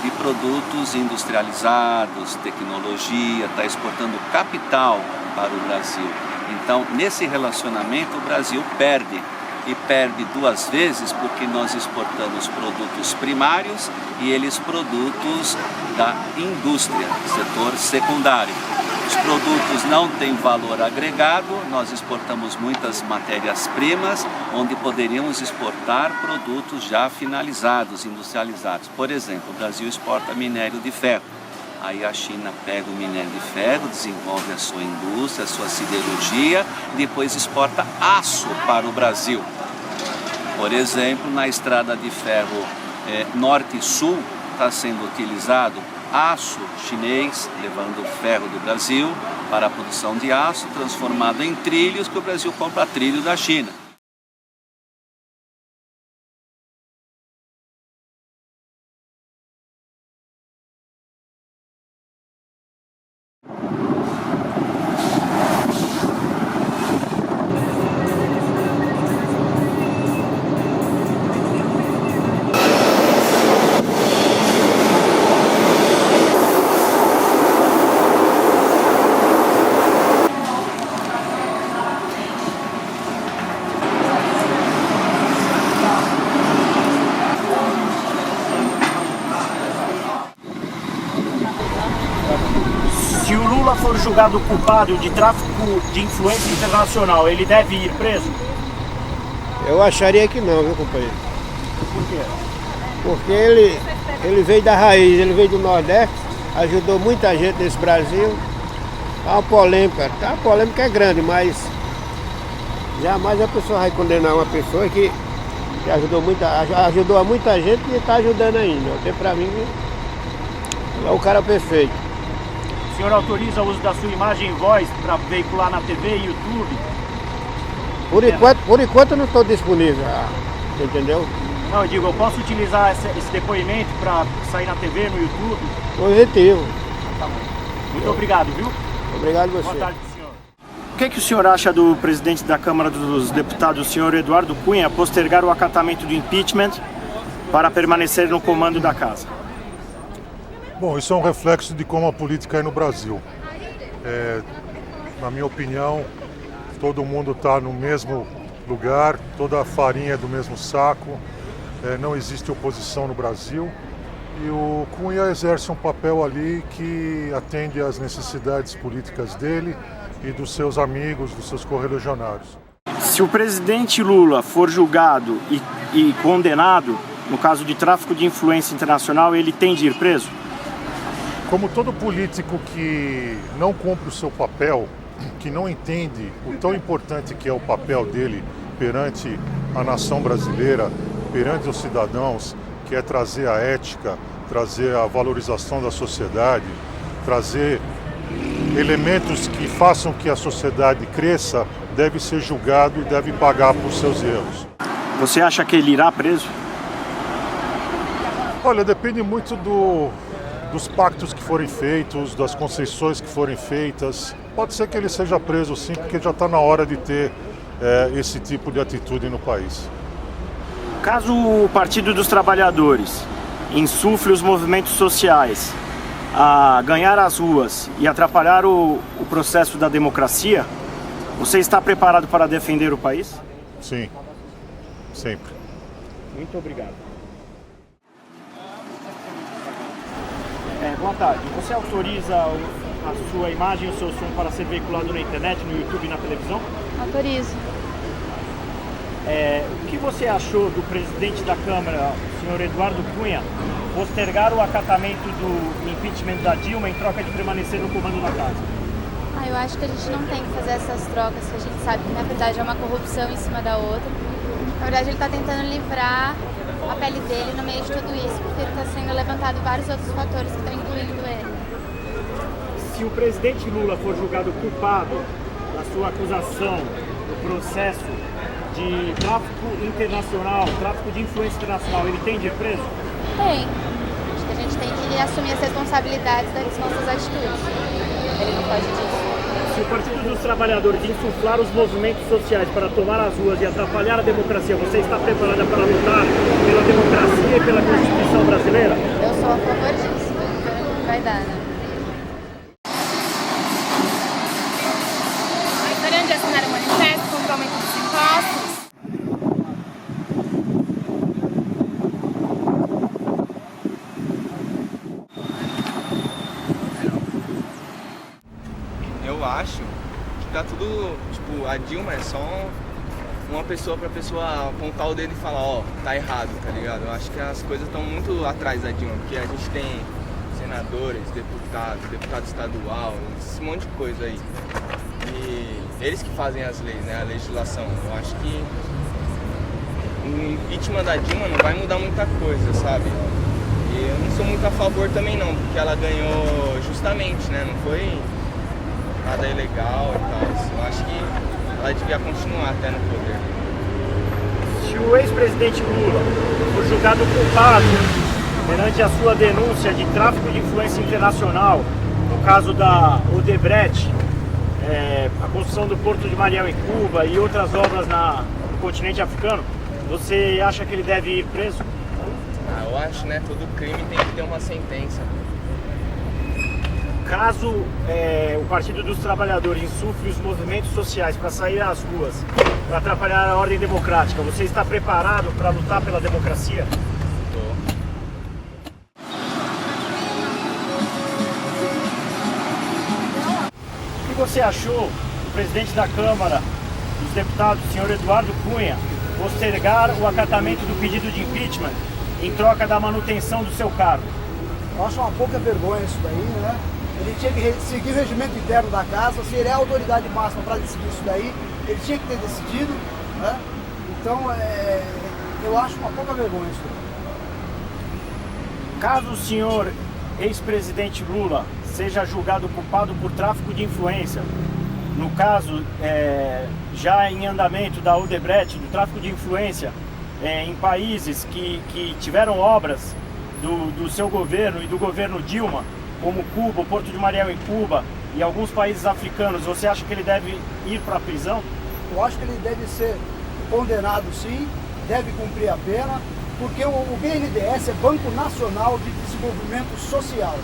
de produtos industrializados, tecnologia, está exportando capital para o Brasil. Então, nesse relacionamento, o Brasil perde. E perde duas vezes porque nós exportamos produtos primários e eles produtos da indústria, setor secundário. Os produtos não têm valor agregado, nós exportamos muitas matérias-primas, onde poderíamos exportar produtos já finalizados, industrializados. Por exemplo, o Brasil exporta minério de ferro. Aí a China pega o minério de ferro, desenvolve a sua indústria, a sua siderurgia, e depois exporta aço para o Brasil. Por exemplo, na estrada de ferro norte e sul está sendo utilizado aço chinês, levando ferro do Brasil para a produção de aço, transformado em trilhos, que o Brasil compra trilho da China. Se o Lula for julgado culpado de tráfico de influência internacional, ele deve ir preso? Eu acharia que não, viu, companheiro? Por quê? Porque ele veio da raiz, ele veio do Nordeste, ajudou muita gente nesse Brasil. Tá uma polêmica é grande, mas jamais a pessoa vai condenar uma pessoa que ajudou a muita gente e está ajudando ainda. Porque para mim é o cara perfeito. O senhor autoriza o uso da sua imagem e voz para veicular na TV e YouTube? Por enquanto eu não estou disponível, entendeu? Não, eu digo, eu posso utilizar esse depoimento para sair na TV, no YouTube? Positivo. Tá bom. Muito obrigado, viu? Obrigado a você. Boa tarde, senhor. O que o senhor acha do presidente da Câmara dos Deputados, o senhor Eduardo Cunha, postergar o acatamento do impeachment para permanecer no comando da casa? Bom, isso é um reflexo de como a política é no Brasil. Na minha opinião, todo mundo está no mesmo lugar, toda a farinha é do mesmo saco, não existe oposição no Brasil e o Cunha exerce um papel ali que atende às necessidades políticas dele e dos seus amigos, dos seus correligionários. Se o presidente Lula for julgado e condenado, no caso de tráfico de influência internacional, ele tem de ir preso? Como todo político que não cumpre o seu papel, que não entende o tão importante que é o papel dele perante a nação brasileira, perante os cidadãos, que é trazer a ética, trazer a valorização da sociedade, trazer elementos que façam que a sociedade cresça, deve ser julgado e deve pagar por seus erros. Você acha que ele irá preso? Olha, depende muito dos pactos que forem feitos, das concessões que forem feitas. Pode ser que ele seja preso sim, porque já está na hora de ter esse tipo de atitude no país. Caso o Partido dos Trabalhadores insufle os movimentos sociais a ganhar as ruas e atrapalhar o processo da democracia, você está preparado para defender o país? Sim, sempre. Muito obrigado. Boa tarde. Você autoriza a sua imagem e o seu som para ser veiculado na internet, no YouTube e na televisão? Autorizo. O que você achou do presidente da Câmara, o senhor Eduardo Cunha, postergar o acatamento do impeachment da Dilma em troca de permanecer no comando da casa? Eu acho que a gente não tem que fazer essas trocas, que a gente sabe que na verdade é uma corrupção em cima da outra. Na verdade ele está tentando livrar a pele dele no meio de tudo isso, porque está sendo levantado vários outros fatores que estão incluindo ele. Se o presidente Lula for julgado culpado da sua acusação do processo de tráfico internacional, tráfico de influência internacional, ele tem de ir preso? Tem. Acho que a gente tem que assumir as responsabilidades das nossas atitudes. Ele não pode disso. Se o Partido dos Trabalhadores insuflar os movimentos sociais para tomar as ruas e atrapalhar a democracia, você está preparada para lutar pela democracia e pela Constituição brasileira? Eu sou a favor disso, vamos ver o que vai dar, né? Gostaria de assinar o manifesto contra o aumento dos impostos? Eu acho que tá tudo, tipo, a Dilma é só uma pessoa pra pessoa apontar o dedo e falar, ó, tá errado, tá ligado? Eu acho que as coisas estão muito atrás da Dilma, porque a gente tem senadores, deputado estadual, esse monte de coisa aí. E eles que fazem as leis, né, a legislação. Eu acho que o impeachment da Dilma não vai mudar muita coisa, sabe? E eu não sou muito a favor também não, porque ela ganhou justamente, né, não foi nada ilegal e tal. Eu acho que ela devia continuar até no poder. Se o ex-presidente Lula for julgado culpado perante a sua denúncia de tráfico de influência internacional, no caso da Odebrecht, a construção do Porto de Mariel em Cuba e outras obras no continente africano, você acha que ele deve ir preso? Eu acho, né? Todo crime tem que ter uma sentença. Caso o Partido dos Trabalhadores insufle os movimentos sociais para sair às ruas, para atrapalhar a ordem democrática, você está preparado para lutar pela democracia? O que você achou do presidente da Câmara dos Deputados, senhor Eduardo Cunha, postergar o acatamento do pedido de impeachment em troca da manutenção do seu cargo? Eu acho uma pouca vergonha isso daí, né? Ele tinha que seguir o regimento interno da casa, se ele é a autoridade máxima para decidir isso daí, ele tinha que ter decidido, né? Então, eu acho uma pouca vergonha isso daí. Caso o senhor ex-presidente Lula seja julgado culpado por tráfico de influência, no caso já em andamento da Odebrecht, do tráfico de influência em países que tiveram obras do seu governo e do governo Dilma, como Cuba, o Porto de Mariel em Cuba e alguns países africanos, você acha que ele deve ir para a prisão? Eu acho que ele deve ser condenado sim, deve cumprir a pena, porque o BNDES é Banco Nacional de Desenvolvimento Social.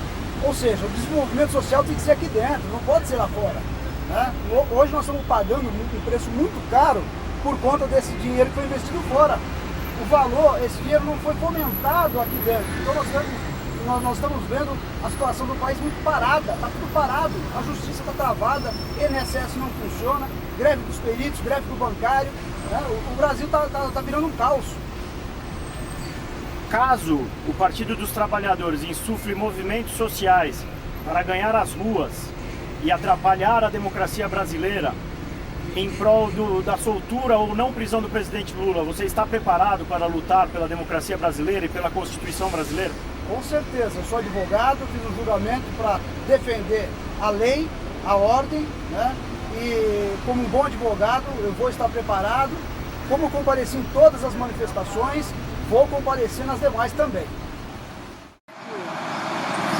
Ou seja, o desenvolvimento social tem que ser aqui dentro, não pode ser lá fora. Né? Hoje nós estamos pagando um preço muito caro por conta desse dinheiro que foi investido fora. O valor, esse dinheiro não foi fomentado aqui dentro. Então nós estamos vendo a situação do país muito parada, está tudo parado, a justiça está travada, INSS não funciona, greve dos peritos, greve do bancário, né? O Brasil está virando um caos. Caso o Partido dos Trabalhadores insufle movimentos sociais para ganhar as ruas e atrapalhar a democracia brasileira em prol da soltura ou não prisão do presidente Lula, você está preparado para lutar pela democracia brasileira e pela Constituição brasileira? Com certeza, eu sou advogado, fiz um juramento para defender a lei, a ordem, né? E como um bom advogado eu vou estar preparado, como eu compareci em todas as manifestações, vou comparecer nas demais também.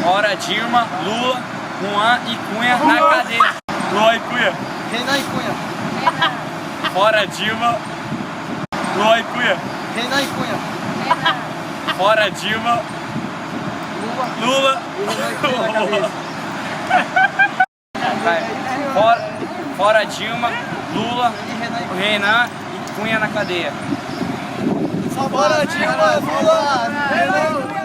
Fora Dilma, Lula, Juan e Cunha na cadeia. Lula e Cunha. Renan e Cunha. Fora Dilma, Lula e Cunha. Renan e Cunha. Fora Dilma, Lula e Cunha. Fora Dilma, Lula, Renan e Cunha na cadeia. Fora Dilma, Lula, Renan.